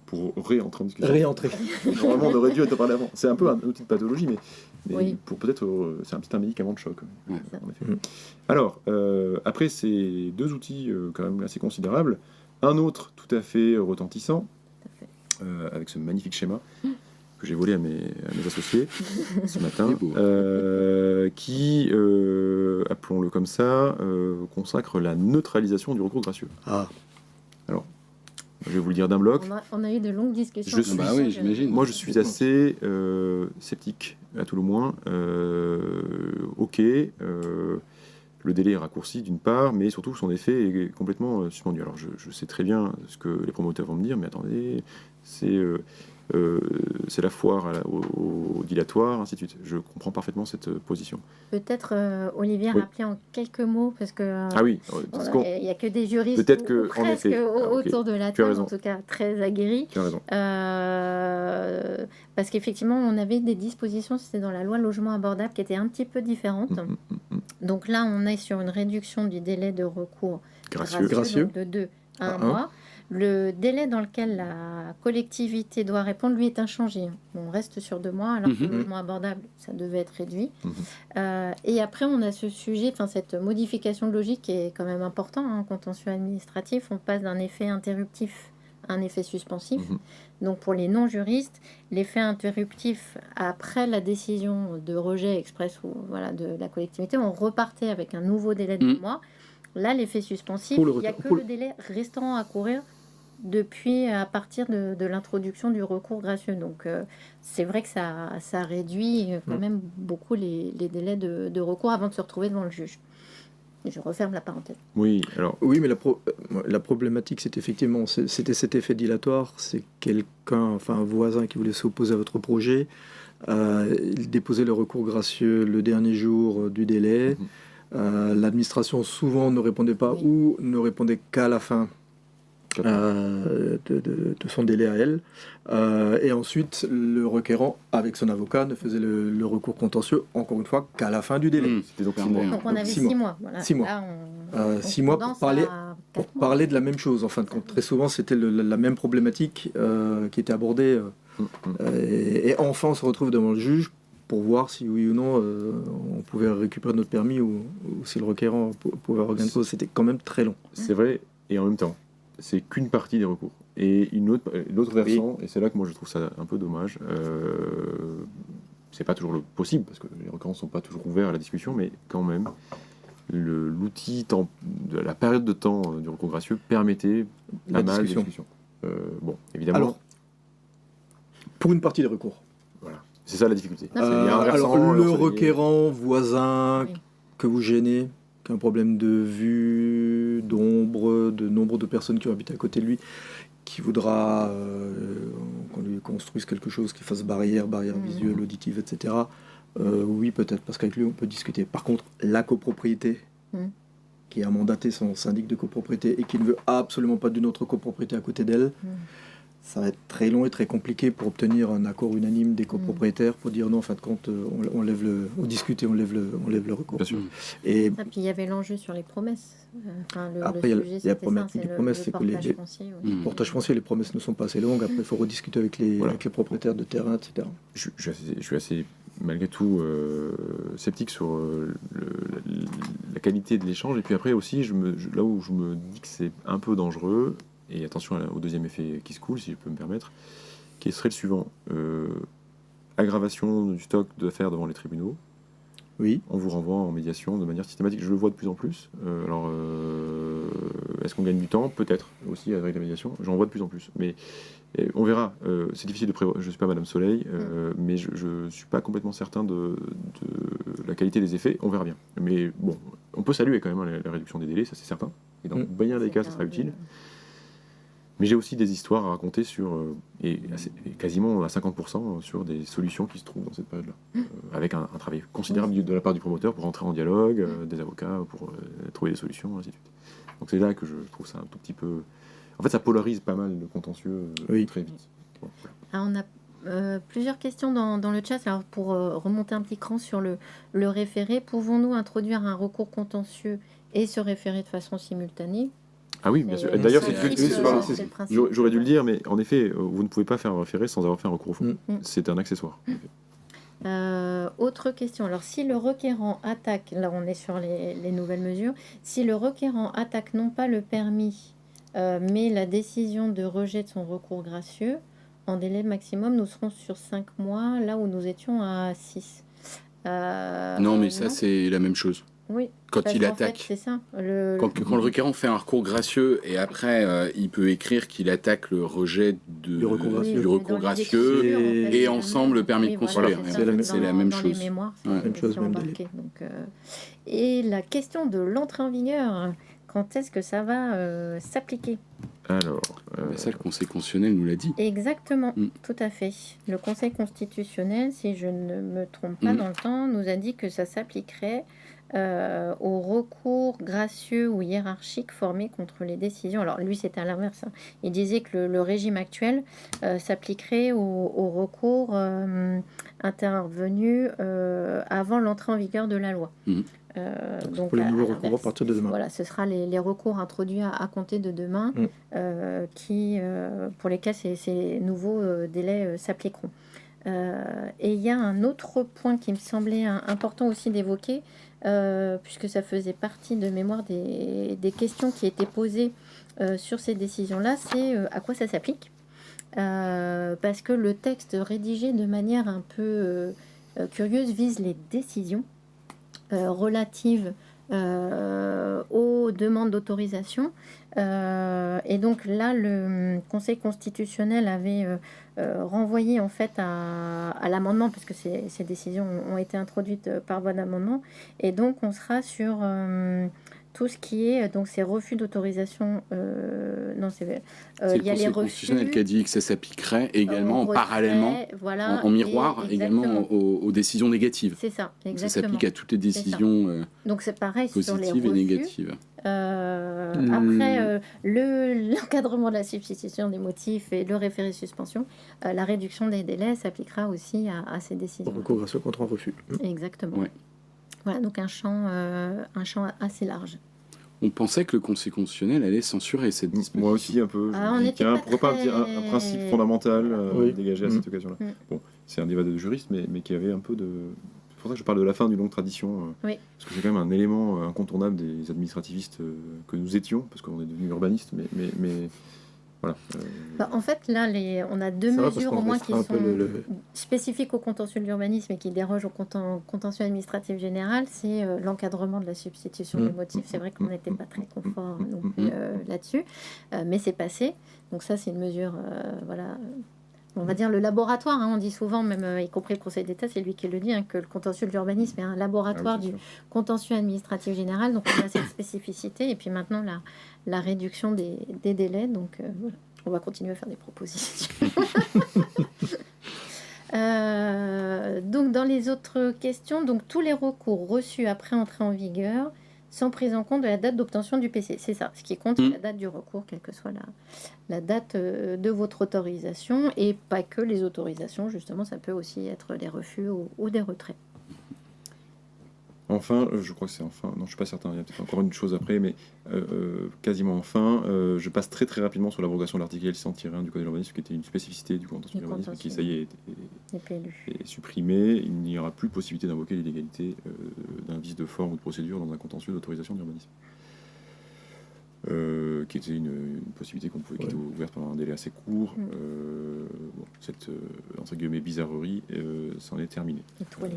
Pour réentrer en discussion. Réentrer. Normalement, on aurait dû être parlé avant. C'est un peu un outil de pathologie, mais pour peut-être, c'est un médicament de choc. En effet. Alors, après ces deux outils quand même assez considérables, un autre tout à fait retentissant, avec ce magnifique schéma que j'ai volé à mes associés ce matin, qui, appelons-le comme ça, consacre la neutralisation du recours gracieux. Alors, je vais vous le dire d'un bloc. On a eu de longues discussions. J'imagine. Moi, je suis assez sceptique, à tout le moins. Le délai est raccourci d'une part, mais surtout son effet est complètement suspendu. Alors, je sais très bien ce que les promoteurs vont me dire, mais attendez, c'est la foire au dilatoire, ainsi de suite. Je comprends parfaitement cette position. Peut-être, Olivier, rappeler en quelques mots, parce que il n'y a que des juristes presque autour de la table, en tout cas très aguerris. Tu as raison. Parce qu'effectivement, on avait des dispositions, c'était dans la loi logement abordable, qui étaient un petit peu différentes. Donc là, on est sur une réduction du délai de recours gracieux. Donc de 2 à 1 mois. Le délai dans lequel la collectivité doit répondre, lui, est inchangé. On reste sur 2 mois, alors que le logement abordable, ça devait être réduit. Et après, on a ce sujet, cette modification de logique qui est quand même important, en contentieux administratif. On passe d'un effet interruptif à un effet suspensif. Donc, pour les non-juristes, l'effet interruptif, après la décision de rejet express de la collectivité, on repartait avec un nouveau délai de 2 mois. Là, l'effet suspensif, il n'y a que le délai restant à courir depuis à partir de l'introduction du recours gracieux. Donc, c'est vrai que ça réduit quand même beaucoup les délais de recours avant de se retrouver devant le juge. Je referme la parenthèse. Oui, mais la problématique, c'est effectivement, c'était cet effet dilatoire. C'est quelqu'un, un voisin qui voulait s'opposer à votre projet. Il déposait le recours gracieux le dernier jour du délai. L'administration souvent ne répondait pas ou ne répondait qu'à la fin de son délai à elle. Et ensuite, le requérant, avec son avocat, ne faisait le recours contentieux, encore une fois, qu'à la fin du délai. C'était donc 6 mois. Donc on avait 6 mois. Voilà. 6 mois. 6 mois pour parler de la même chose. En fin de compte, très souvent, c'était la même problématique qui était abordée. Et enfin, on se retrouve devant le juge pour voir si oui ou non on pouvait récupérer notre permis ou si le requérant pouvait avoir gain de cause. C'était quand même très long. C'est vrai, et en même temps, c'est qu'une partie des recours. Et l'autre versant, et c'est là que moi je trouve ça un peu dommage, c'est pas toujours possible, parce que les requérants ne sont pas toujours ouverts à la discussion, mais quand même, l'outil de la période de temps du recours gracieux permettait la discussion. Évidemment. Alors, pour une partie des recours. Voilà. C'est ça la difficulté. Alors, le requérant voisin que vous gênez, qui a un problème de vue, d'ombre, de nombre de personnes qui habitent à côté de lui, qui voudra qu'on lui construise quelque chose qui fasse barrière visuelle, auditive, etc. Oui, peut-être, parce qu'avec lui, on peut discuter. Par contre, la copropriété, qui a mandaté son syndic de copropriété et qui ne veut absolument pas d'une autre copropriété à côté d'elle, ça va être très long et très compliqué pour obtenir un accord unanime des copropriétaires pour dire non, en fin de compte, on discute et on lève le recours. Bien sûr. Et puis il y avait l'enjeu sur les promesses. Après, il y a la problématique des promesses, c'est que le portage foncier, les promesses ne sont pas assez longues. Après, il faut rediscuter avec les propriétaires de terrain, etc. Je suis assez malgré tout sceptique sur la qualité de l'échange. Et puis après aussi, là où je me dis que c'est un peu dangereux, et attention au deuxième effet qui se coule, si je peux me permettre, qui serait le suivant. Aggravation du stock d'affaires devant les tribunaux. Oui. On vous renvoie en médiation de manière systématique. Je le vois de plus en plus. Est-ce qu'on gagne du temps? Peut-être aussi avec la médiation. J'en vois de plus en plus. Mais on verra. C'est difficile de prévoir. Je ne suis pas Madame Soleil, mais je ne suis pas complètement certain de la qualité des effets. On verra bien. Mais bon, on peut saluer quand même la réduction des délais, ça c'est certain. Et dans bien des cas, ça sera utile. Mais j'ai aussi des histoires à raconter et quasiment à 50% sur des solutions qui se trouvent dans cette période-là. Avec un travail considérable de la part du promoteur pour entrer en dialogue, des avocats pour trouver des solutions, ainsi de suite. Donc c'est là que je trouve ça un tout petit peu... En fait, ça polarise pas mal le contentieux très vite. Bon, voilà. Alors, on a plusieurs questions dans le chat. Alors, pour remonter un petit cran sur le référé, pouvons-nous introduire un recours contentieux et se référer de façon simultanée? Ah oui, bien sûr. D'ailleurs, j'aurais dû le dire, mais en effet, vous ne pouvez pas faire un référé sans avoir fait un recours au fond. C'est un accessoire. Autre question. Alors, si le requérant attaque, là on est sur les nouvelles mesures, si le requérant attaque non pas le permis, mais la décision de rejet de son recours gracieux, en délai maximum, nous serons sur 5 mois, là où nous étions à 6. Non, mais ça, c'est la même chose. Oui. Quand il attaque, c'est ça. quand le requérant fait un recours gracieux et après il peut écrire qu'il attaque le rejet du recours gracieux et ensemble le permis de construire. C'est la même chose. Et la question de l'entrée en vigueur, quand est-ce que ça va s'appliquer? Alors, ça, le Conseil constitutionnel nous l'a dit. Exactement, tout à fait. Le Conseil constitutionnel, si je ne me trompe pas dans le temps, nous a dit que ça s'appliquerait au recours gracieux ou hiérarchique formé contre les décisions. Alors lui, c'était à l'inverse. Il disait que le régime actuel s'appliquerait au recours intervenu avant l'entrée en vigueur de la loi. Donc pour les nouveaux recours à partir de demain. Voilà, ce sera les recours introduits à compter de demain pour lesquels ces nouveaux délais s'appliqueront. Et il y a un autre point qui me semblait important aussi d'évoquer, puisque ça faisait partie de mémoire des questions qui étaient posées sur ces décisions-là, c'est à quoi ça s'applique. Parce que le texte rédigé de manière un peu curieuse vise les décisions relatives aux demandes d'autorisation. Et donc là, le Conseil constitutionnel avait renvoyé en fait à l'amendement, parce que ces décisions ont été introduites par voie d'amendement. Et donc on sera sur tout ce qui est donc ces refus d'autorisation. Non, c'est il y a les refus constitutionnel qui a dit que ça s'appliquerait également parallèlement, voilà, en miroir également aux décisions négatives. C'est ça, exactement. Ça s'applique à toutes les décisions donc c'est pareil positives sur les refus et négatives. Après l'encadrement de la substitution des motifs et le référé suspension, la réduction des délais s'appliquera aussi à ces décisions. Recours gracieux contre un refus. Exactement. Ouais. Voilà, donc un champ assez large. On pensait que le Conseil constitutionnel allait censurer cette disposition. Moi aussi, un peu. Pourquoi pas dire un principe fondamental dégagé à cette occasion-là. Bon, c'est un débat de juristes, mais qui avait un peu de... C'est pour ça que je parle de la fin d'une longue tradition. Parce que c'est quand même un élément incontournable des administrativistes que nous étions, parce qu'on est devenus urbanistes, mais voilà. En fait, là, on a deux mesures au moins qui sont spécifiques au contentieux de l'urbanisme et qui dérogent au contentieux administratif général. C'est l'encadrement de la substitution des motifs. C'est vrai qu'on n'était pas très confort non plus là-dessus, mais c'est passé. Donc ça, c'est une mesure, voilà... On va dire le laboratoire, on dit souvent, même y compris le Conseil d'État, c'est lui qui le dit, que le contentieux de l'urbanisme est un laboratoire du contentieux administratif général. Donc on a cette spécificité et puis maintenant la réduction des délais. Donc voilà, on va continuer à faire des propositions. Donc dans les autres questions, donc tous les recours reçus après entrée en vigueur sans prise en compte de la date d'obtention du PC. C'est ça. Ce qui compte, c'est la date du recours, quelle que soit la date de votre autorisation, et pas que les autorisations. Justement, ça peut aussi être des refus ou des retraits. Enfin, je crois que c'est enfin, non je suis pas certain, il y a peut-être encore une chose après, mais quasiment enfin, je passe très très rapidement sur l'abrogation de l'article L100-1 du Code de l'urbanisme, qui était une spécificité du contentieux de l'urbanisme, qui ça y est est supprimé. Il n'y aura plus possibilité d'invoquer l'illégalité d'un vice de forme ou de procédure dans un contentieux d'autorisation d'urbanisme. Qui était une possibilité qui était ouverte pendant un délai assez court. Cette entre guillemets bizarrerie s'en est terminée.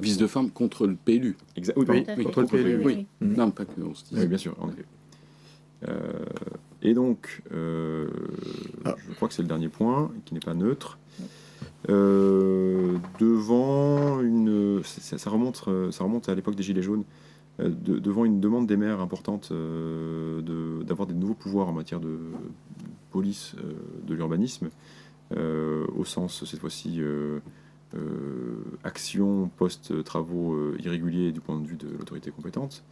Vice de forme contre le PLU. Oui, contre le PLU. Oui. Non, pas que on se dise. Oui, bien sûr, en effet. Et donc, je crois que c'est le dernier point, qui n'est pas neutre. Devant une, ça remonte à l'époque des Gilets jaunes. Devant une demande des maires importante d'avoir des nouveaux pouvoirs en matière de police de l'urbanisme, au sens cette fois-ci action post-travaux irréguliers du point de vue de l'autorité compétente,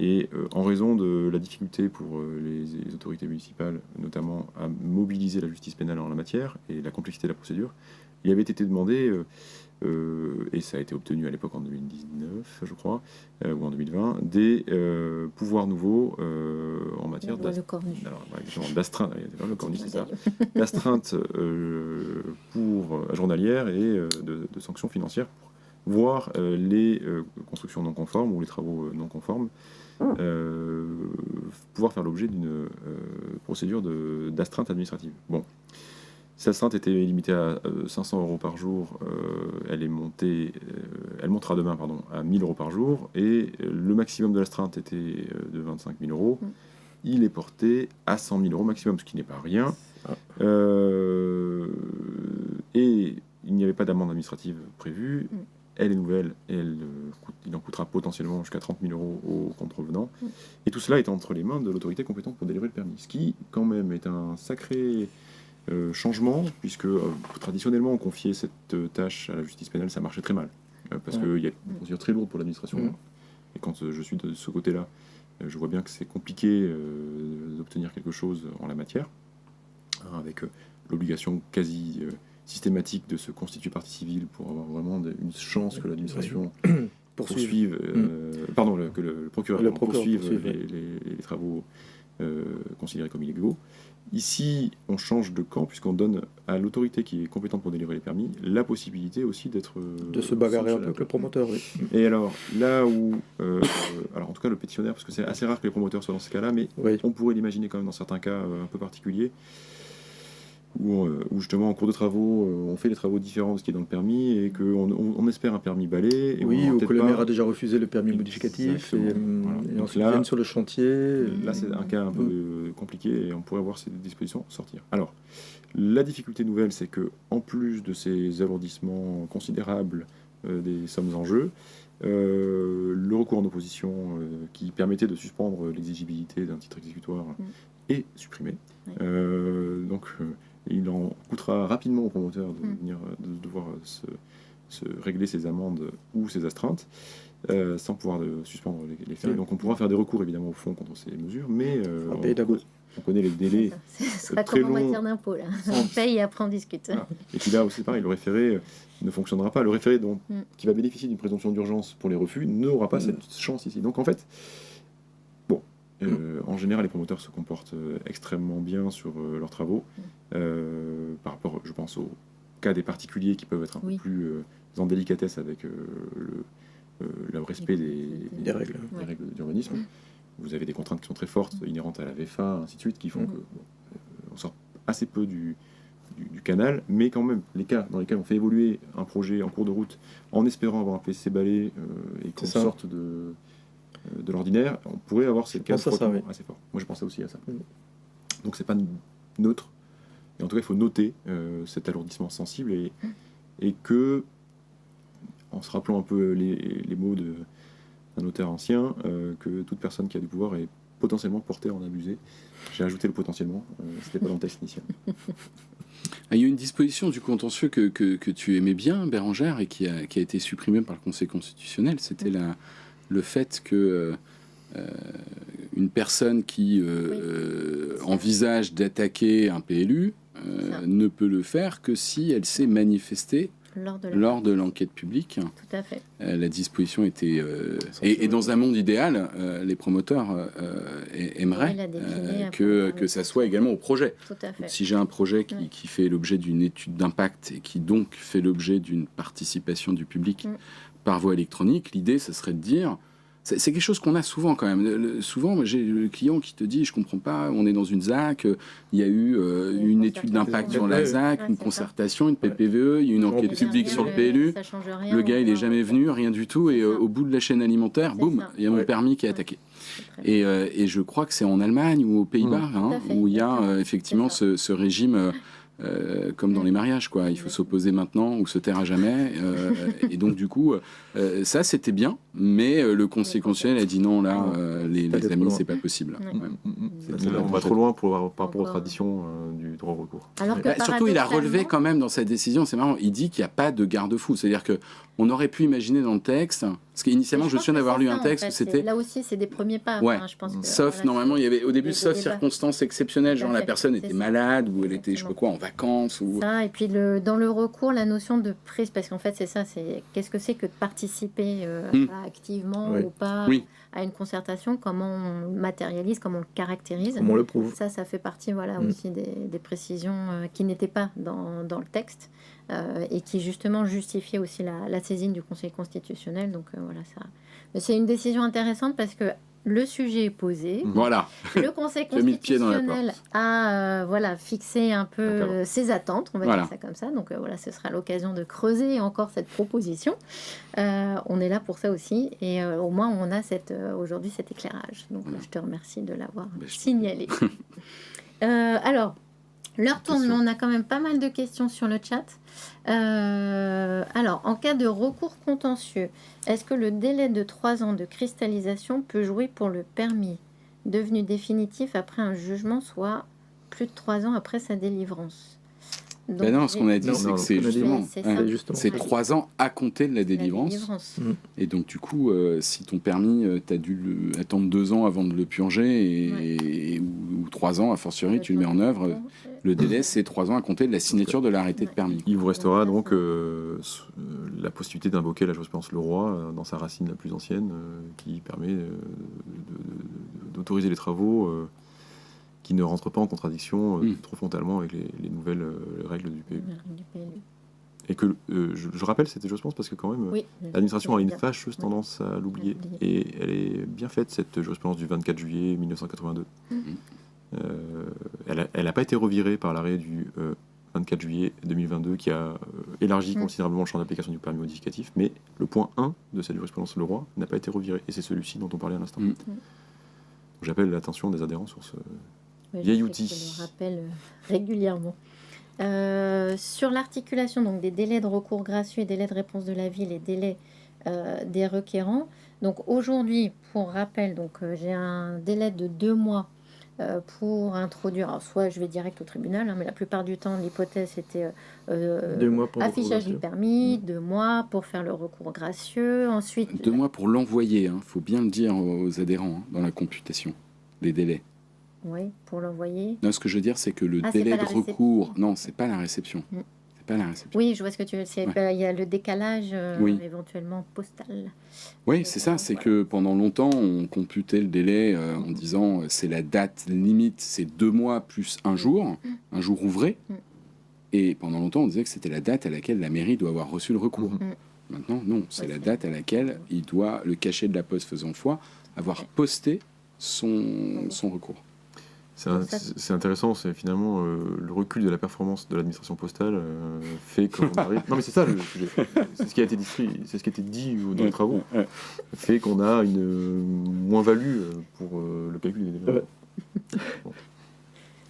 et en raison de la difficulté pour les autorités municipales, notamment à mobiliser la justice pénale en la matière et la complexité de la procédure, il avait été demandé et ça a été obtenu à l'époque en 2019, je crois, ou en 2020, des pouvoirs nouveaux en matière d'astreinte pour journalière et de sanctions financières pour voir les constructions non conformes ou les travaux non conformes pouvoir faire l'objet d'une procédure d'astreinte administrative. Bon. Cette astreinte était limitée à 500 € par jour, elle montera demain à 1 000 € par jour, et le maximum de l'astreinte était de 25 000 €. Il est porté à 100 000 € maximum, ce qui n'est pas rien. Et il n'y avait pas d'amende administrative prévue. Elle est nouvelle, et il en coûtera potentiellement jusqu'à 30 000 € aux contrevenants. Et tout cela est entre les mains de l'autorité compétente pour délivrer le permis, ce qui quand même est un sacré changement, puisque traditionnellement on confiait cette tâche à la justice pénale, ça marchait très mal, parce qu'il y a une procédure très lourde pour l'administration, et quand je suis de ce côté-là, je vois bien que c'est compliqué d'obtenir quelque chose en la matière, avec l'obligation quasi systématique de se constituer partie civile pour avoir vraiment une chance que l'administration poursuive, que le procureur poursuive les travaux considérés comme illégaux. Ici, on change de camp, puisqu'on donne à l'autorité qui est compétente pour délivrer les permis la possibilité aussi de se bagarrer un peu avec le promoteur, oui. Et alors, là où... alors, en tout cas, le pétitionnaire, parce que c'est assez rare que les promoteurs soient dans ce cas-là, mais on pourrait l'imaginer quand même dans certains cas un peu particuliers, où justement, en cours de travaux, on fait des travaux différents de ce qui est dans le permis, et qu'on espère un permis balai. Et ou que le maire a déjà refusé le permis modificatif, et ensuite viennent sur le chantier. Là, c'est un cas un peu compliqué, et on pourrait voir ces dispositions sortir. Alors, la difficulté nouvelle, c'est que en plus de ces alourdissements considérables des sommes en jeu, le recours en opposition qui permettait de suspendre l'exigibilité d'un titre exécutoire est supprimé. Il en coûtera rapidement au promoteur de devoir se régler ses amendes ou ses astreintes sans pouvoir suspendre les faits. Donc on pourra faire des recours évidemment au fond contre ces mesures, mais on connaît les délais sera très comme longs. En matière d'impôt, là. On paye et après on discute. Voilà. Et puis là aussi pareil, le référé ne fonctionnera pas. Le référé qui va bénéficier d'une présomption d'urgence pour les refus n'aura pas cette chance ici. Donc en fait, en général, les promoteurs se comportent extrêmement bien sur leurs travaux, par rapport, je pense, au cas des particuliers qui peuvent être un peu plus en délicatesse avec le respect des règles d'urbanisme. Vous avez des contraintes qui sont très fortes, inhérentes à la VFA, ainsi de suite, qui font qu'on sort assez peu du canal, mais quand même, les cas dans lesquels on fait évoluer un projet en cours de route en espérant avoir un PC balai et qu'on sorte de l'ordinaire, on pourrait avoir ces cas assez forts. Moi, je pensais aussi à ça. Donc, c'est pas neutre. Et en tout cas, il faut noter cet alourdissement sensible et que, en se rappelant un peu les mots d'un auteur ancien, que toute personne qui a du pouvoir est potentiellement portée à en abuser. J'ai ajouté le potentiellement, c'était pas dans le texte initial. Il y a une disposition du contentieux que tu aimais bien, Bérangère, et qui a été supprimée par le Conseil constitutionnel. C'était le fait que une personne qui envisage d'attaquer un PLU ne peut le faire que si elle s'est manifestée lors de l'enquête publique. Tout à fait. La disposition était... et dans un monde idéal, les promoteurs aimeraient que ça soit également au projet. Tout à fait. Donc, si j'ai un projet qui fait l'objet d'une étude d'impact et qui donc fait l'objet d'une participation du public par voie électronique, l'idée, ce serait de dire... C'est quelque chose qu'on a souvent quand même. Souvent, j'ai le client qui te dit « je comprends pas, on est dans une ZAC, il y a eu une étude d'impact sur la ZAC, une concertation, une PPVE, il y a une enquête publique sur le PLU. Le gars, il n'est jamais venu, rien du tout, et au bout de la chaîne alimentaire, boum, il y a mon permis qui est attaqué. » Et je crois que c'est en Allemagne ou aux Pays-Bas où il y a effectivement ce régime... comme dans les mariages, quoi. Il faut s'opposer maintenant ou se taire à jamais. Et donc, du coup, ça, c'était bien. Mais le Conseil constitutionnel a dit non, là, les amis, c'est pas possible. On va trop loin par rapport aux traditions du droit au recours. Surtout, il a relevé quand même dans sa décision, c'est marrant, il dit qu'il n'y a pas de garde-fou. C'est-à-dire qu'on aurait pu imaginer dans le texte... Parce qu'initialement, je me souviens d'avoir lu un texte où c'était... Là aussi, c'est des premiers pas. Ouais. Enfin, je pense que, sauf, normalement, il y avait au début, sauf circonstances exceptionnelles, genre la personne était malade ou elle était, je sais pas quoi, en vacances. Ou... Ça, et puis dans le recours, la notion de prise, parce qu'en fait, c'est ça, c'est qu'est-ce que c'est que de participer activement ou pas à une concertation, comment on matérialise, comment on le caractérise. Comment on le prouve. Ça fait partie aussi des précisions qui n'étaient pas dans le texte. Et qui justement justifiait aussi la saisine du Conseil constitutionnel. Donc voilà, ça. Mais c'est une décision intéressante parce que le sujet est posé. Voilà. Le Conseil constitutionnel a fixé un peu ses attentes, on va dire ça comme ça. Donc voilà, ce sera l'occasion de creuser encore cette proposition. On est là pour ça aussi. Et au moins, on a aujourd'hui cet éclairage. Donc je te remercie de l'avoir signalé. Alors, l'heure tourne, mais on a quand même pas mal de questions sur le chat. Alors, en cas de recours contentieux, est-ce que le délai de 3 ans de cristallisation peut jouer pour le permis devenu définitif après un jugement, soit plus de 3 ans après sa délivrance? Donc, non, ce qu'on a dit, c'est que c'est justement, c'est 3 ans à compter de la délivrance. Et donc, du coup, si ton permis, tu as dû attendre 2 ans avant de le purger, ou 3 ans, a fortiori, tu le mets en œuvre, le délai, c'est 3 ans à compter de la signature de l'arrêté de permis. Il vous restera donc la possibilité d'invoquer la jurisprudence Leroy dans sa racine la plus ancienne, qui permet d'autoriser les travaux qui ne rentrent pas en contradiction trop frontalement avec les nouvelles règles du PLU. Et que, je rappelle cette jurisprudence parce que quand même, l'administration a une fâcheuse tendance à l'oublier. Et elle est bien faite, cette jurisprudence du 24 juillet 1982. Elle n'a pas été revirée par l'arrêt du 24 juillet 2022 qui a élargi considérablement le champ d'application du permis modificatif, mais le point 1 de cette jurisprudence Leroy n'a pas été reviré. Et c'est celui-ci dont on parlait à l'instant. J'appelle l'attention des adhérents sur ce... vieil outil. Je le rappelle régulièrement. Sur l'articulation donc des délais de recours gracieux et délais de réponse de la ville et délais des requérants. Donc aujourd'hui, pour rappel, j'ai un délai de 2 mois pour introduire. Alors, soit je vais direct au tribunal, mais la plupart du temps, l'hypothèse était 2 mois pour affichage du permis, 2 mois pour faire le recours gracieux. Ensuite, 2 mois pour l'envoyer. Faut bien le dire aux adhérents dans la computation, les délais. Oui, pour l'envoyer. Non, ce que je veux dire, c'est que le délai de recours... Non, c'est pas la réception. C'est pas la réception. Oui, je vois ce que tu veux dire. Il y a le décalage éventuellement postal. Oui, c'est ça. C'est que pendant longtemps, on computait le délai en disant c'est la date limite, c'est 2 mois plus un jour ouvré. Et pendant longtemps, on disait que c'était la date à laquelle la mairie doit avoir reçu le recours. Maintenant, non. C'est la date à laquelle il doit, le cachet de la poste faisant foi, avoir posté son recours. C'est intéressant, c'est finalement le recul de la performance de l'administration postale fait qu'on arrive... Non mais c'est ça le sujet, c'est ce qui a été dit dans les travaux, fait qu'on a une moins-value pour le calcul des délais. Bon.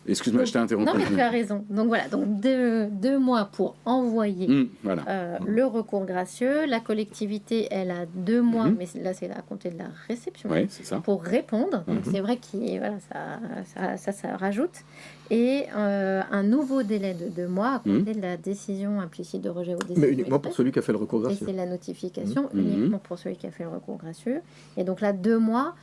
Excuse-moi, je t'ai interrompu. Non, mais tu as raison. Donc voilà, donc 2 mois pour envoyer le recours gracieux. La collectivité, elle a 2 mois, mais là, c'est à compter de la réception pour répondre. Donc c'est vrai que ça rajoute. Et un nouveau délai de 2 mois à compter de la décision implicite de rejet ou décision. Mais uniquement pour celui qui a fait le recours gracieux. Et c'est la notification uniquement pour celui qui a fait le recours gracieux. Et donc là, 2 mois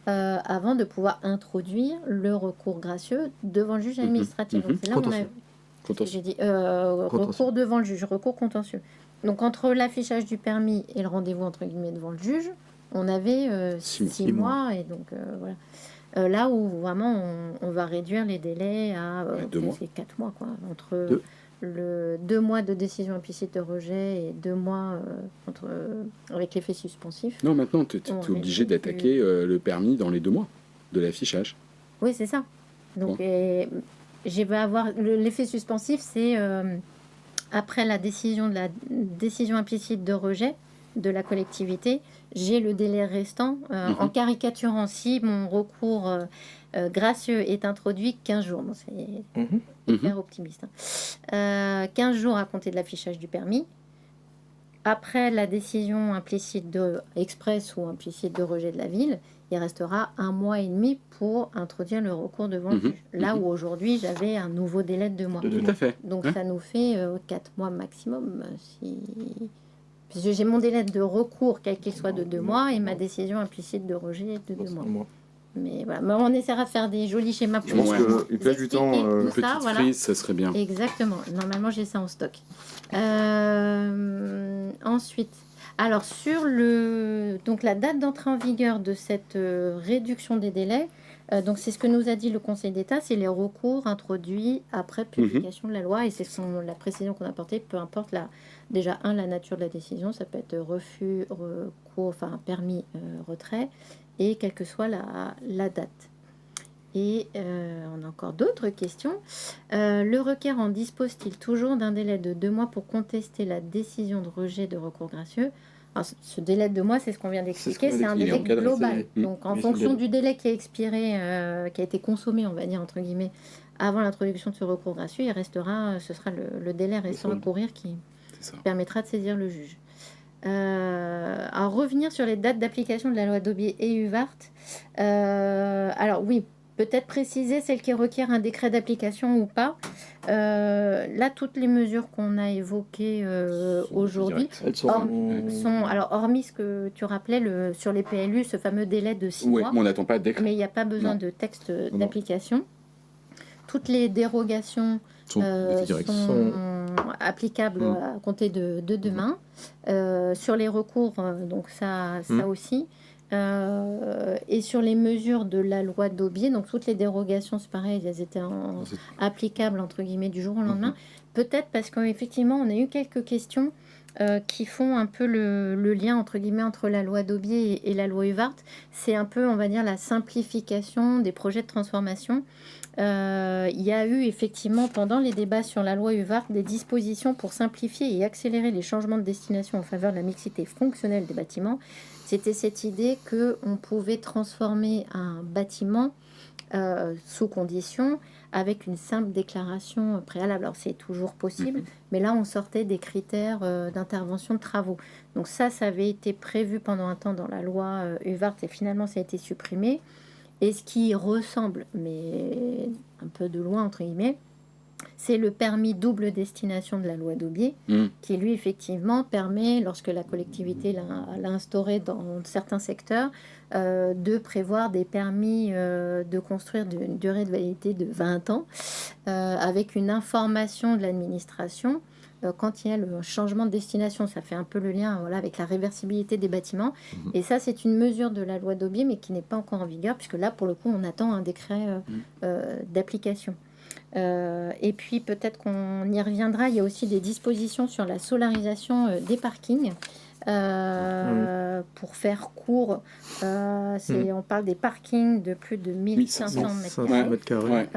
avant de pouvoir introduire le recours gracieux devant le juge administratif. Donc, c'est là où on a... J'ai dit recours devant le juge, recours contentieux. Donc entre l'affichage du permis et le rendez-vous entre guillemets devant le juge, on avait 6 mois. Et donc voilà. Là où vraiment on va réduire les délais à 4 mois, quoi, entre le 2 mois de décision implicite de rejet et 2 mois avec l'effet suspensif. Non, maintenant tu es obligé d'attaquer le permis dans les 2 mois de l'affichage. Oui, c'est ça. Donc je vais avoir l'effet suspensif, c'est après la décision implicite de rejet de la collectivité, j'ai le délai restant en caricaturant si mon recours gracieux est introduit 15 jours. Bon, c'est hyper optimiste. 15 jours à compter de l'affichage du permis. Après la décision implicite de express ou implicite de rejet de la ville, il restera 1 mois et demi pour introduire le recours devant le juge. Là où aujourd'hui, j'avais un nouveau délai de 2 mois. Tout à fait. Donc ça nous fait 4 mois maximum. Parce que j'ai mon délai de recours, quel qu'il soit, de 2 mois, et ma décision implicite de rejet de 2 mois. Mais voilà, mais on essaiera de faire des jolis schémas pour je pense qu'une plage du temps, une petite frise, ça serait bien. Exactement. Normalement, j'ai ça en stock. Ensuite, alors sur donc la date d'entrée en vigueur de cette réduction des délais, donc c'est ce que nous a dit le Conseil d'État, c'est les recours introduits après publication de la loi, et c'est la précision qu'on a apportée, peu importe déjà la nature de la décision, ça peut être refus, recours, enfin permis, retrait, et quelle que soit la date. Et on a encore d'autres questions. Le requérant dispose-t-il toujours d'un délai de 2 mois pour contester la décision de rejet de recours gracieux? Alors, ce délai de 2 mois, c'est ce qu'on vient d'expliquer, c'est un délai global. Donc, en fonction du délai qui a expiré, qui a été consommé, on va dire, entre guillemets, avant l'introduction de ce recours gracieux, ce sera le délai restant à courir qui permettra de saisir le juge. À revenir sur les dates d'application de la loi d'Aubier et UVART, alors oui, peut-être préciser celle qui requiert un décret d'application ou pas. Là, toutes les mesures qu'on a évoquées aujourd'hui hormis ce que tu rappelais sur les PLU, ce fameux délai de 6 mois. On n'attend pas de décret. Mais il n'y a pas besoin de texte d'application. Toutes les dérogations sont applicables à compter de demain. Sur les recours, donc ça aussi. Et sur les mesures de la loi d'Aubier, donc toutes les dérogations, c'est pareil, elles étaient applicables entre guillemets du jour au lendemain. Peut-être parce qu'effectivement, on a eu quelques questions qui font un peu le lien entre guillemets entre la loi d'Aubier et la loi UVART. C'est un peu, on va dire, la simplification des projets de transformation. Il y a eu effectivement pendant les débats sur la loi UVART des dispositions pour simplifier et accélérer les changements de destination en faveur de la mixité fonctionnelle des bâtiments. C'était cette idée qu'on pouvait transformer un bâtiment sous condition avec une simple déclaration préalable. Alors c'est toujours possible, mais là on sortait des critères d'intervention de travaux. Donc ça avait été prévu pendant un temps dans la loi UVART et finalement ça a été supprimé. Et ce qui ressemble, mais un peu de loin entre guillemets, c'est le permis double destination de la loi d'Aubier, qui lui effectivement permet, lorsque la collectivité l'a instauré dans certains secteurs, de prévoir des permis de construire d'une durée de validité de 20 ans, avec une information de l'administration quand il y a le changement de destination. Ça fait un peu le lien avec la réversibilité des bâtiments. Et ça, c'est une mesure de la loi d'Aubier, mais qui n'est pas encore en vigueur, puisque là, pour le coup, on attend un décret d'application. Et puis peut-être qu'on y reviendra, il y a aussi des dispositions sur la solarisation des parkings. Pour faire court, on parle des parkings de plus de 1500 mètres carrés,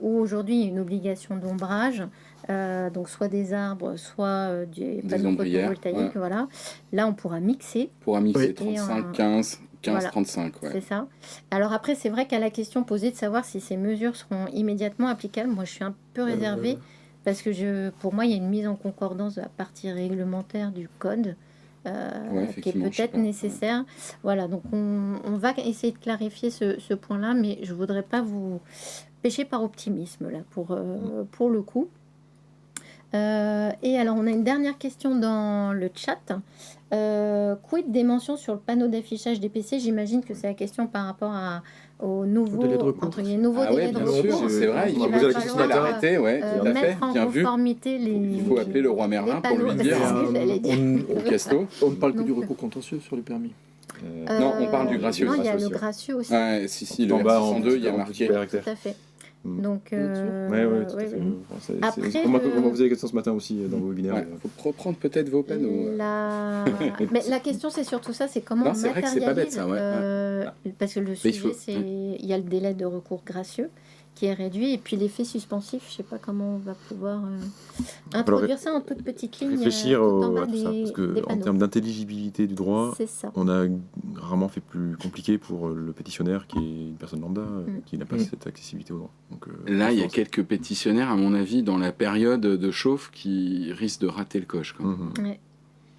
où aujourd'hui il y a une obligation d'ombrage, donc soit des arbres, soit des panneaux photovoltaïques. Voilà. Là on pourra mixer. 35, 15, 35. C'est ça. Alors après, c'est vrai qu'à la question posée de savoir si ces mesures seront immédiatement applicables, moi je suis un peu réservée, parce que pour moi il y a une mise en concordance de la partie réglementaire du code. Qui est peut-être nécessaire. Voilà, donc on va essayer de clarifier ce point-là, mais je voudrais pas vous pêcher par optimisme là pour le coup. Et alors, on a une dernière question dans le chat. Quid des mentions sur le panneau d'affichage des PC? J'imagine que c'est la question par rapport aux nouveaux délais de recours. délais de recours. C'est vrai, il va faut falloir l'arrêter, ouais, tout à fait, mettre en bien vu. conformité les. Il faut appeler le roi Merlin pour lui panneaux. dire. C'est ce que j'allais dire. Au Casto. On ne parle que Donc, du recours contentieux sur les permis. Non, on parle du gracieux. Non, il y a Gracieux le gracieux aussi. Ouais, si, le En bas, en R602, il y a marqué. Tout à fait. Donc, Oui, tout à fait. Après, On m'a posé la question ce matin aussi dans vos webinaires. Il faut reprendre peut-être vos panneaux. Mais la question, c'est surtout ça, c'est comment Non, on c'est vrai que c'est pas bête, ça, parce que le sujet, il y a le délai de recours gracieux qui est réduit, et puis l'effet suspensif, je ne sais pas comment on va pouvoir introduire ça en toute petite ligne. Réfléchir tout en bas à tout ça, parce des qu'en panneaux. termes d'intelligibilité du droit, C'est ça. on a rarement fait plus compliqué pour le pétitionnaire qui est une personne lambda, qui n'a pas cette accessibilité au droit. Donc, Là, il y a quelques pétitionnaires, à mon avis, dans la période de chauffe qui risquent de rater le coche. Quoi. Ouais.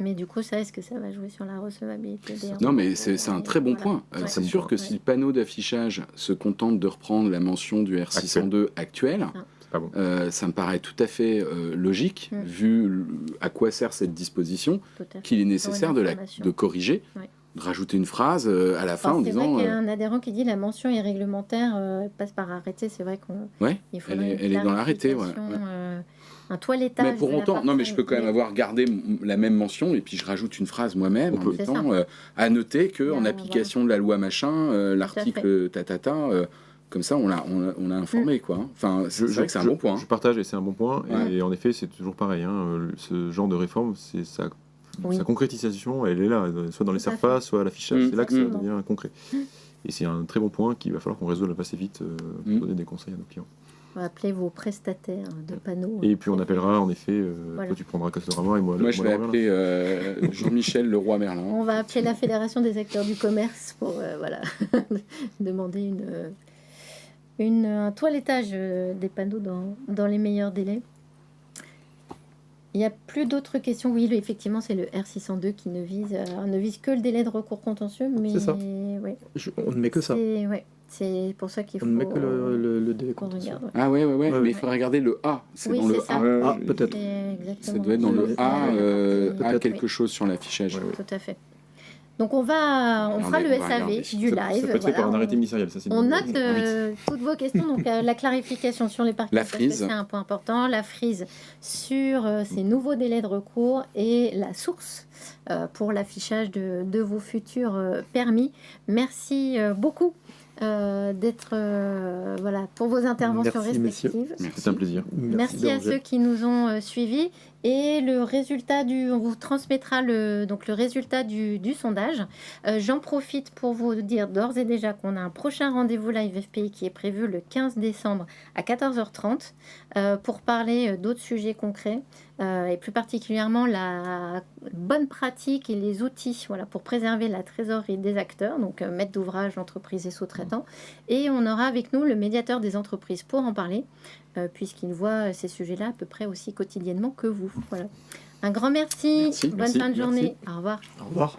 Mais du coup, ça, est-ce que ça va jouer sur la recevabilité des Non, mais c'est un très bon point. Ouais. C'est sûr que si le panneau d'affichage se contente de reprendre la mention du R602 actuel, pas bon. Ça me paraît tout à fait logique, vu à quoi sert cette disposition, qu'il est nécessaire de corriger, de rajouter une phrase à la fin en disant... C'est vrai qu'il y a un adhérent qui dit la mention est réglementaire, passe par arrêté. C'est vrai qu'on... Ouais, elle est dans l'arrêté. Un toilettage. Mais pour autant, non, mais je peux quand même avoir gardé la même mention et puis je rajoute une phrase moi-même en mettant à noter que en application de la loi machin, l'article tatata, comme ça on l'a informé quoi. Enfin, c'est vrai que c'est un bon point. Je partage et c'est un bon point. Et en effet, c'est toujours pareil. Ce genre de réforme, c'est ça. Sa concrétisation, elle est là, soit dans les surfaces, soit à l'affichage. C'est là que ça devient concret. Et c'est un très bon point qu'il va falloir qu'on résolve assez vite pour donner des conseils à nos clients. On va appeler vos prestataires de panneaux. Et puis on appellera en effet, toi tu prendras Castorama et moi je vais appeler Jean-Michel le roi Merlin. On va appeler la Fédération des acteurs du commerce pour demander un toilettage des panneaux dans les meilleurs délais. Il n'y a plus d'autres questions. Oui, effectivement, c'est le R602 qui ne vise que le délai de recours contentieux. Mais c'est ça. Ouais. On ne met que ça. C'est pour ça qu'il faut... On ne met que le délai contentieux. Ah mais il faudrait regarder le A. C'est dans le A. Peut-être. Ça doit être dans le A, quelque chose sur l'affichage. Tout à fait. Donc on fera le SAV du live. Ça peut être fait par un arrêté ministériel. On note toutes vos questions. Donc la clarification sur les parkings, c'est un point important. La frise sur ces nouveaux délais de recours et la source pour l'affichage de vos futurs permis. Merci beaucoup d'être pour vos interventions respectives. C'est un plaisir. Merci à ceux qui nous ont suivis. Et le résultat on vous transmettra le résultat du sondage. J'en profite pour vous dire d'ores et déjà qu'on a un prochain rendez-vous live FPI qui est prévu le 15 décembre à 14h30 pour parler d'autres sujets concrets et plus particulièrement la bonne pratique et les outils pour préserver la trésorerie des acteurs, donc maîtres d'ouvrage, entreprises et sous-traitants. Et on aura avec nous le médiateur des entreprises pour en parler. Puisqu'il voit ces sujets-là à peu près aussi quotidiennement que vous. Voilà. Un grand merci. Bonne fin de journée. Au revoir. Au revoir.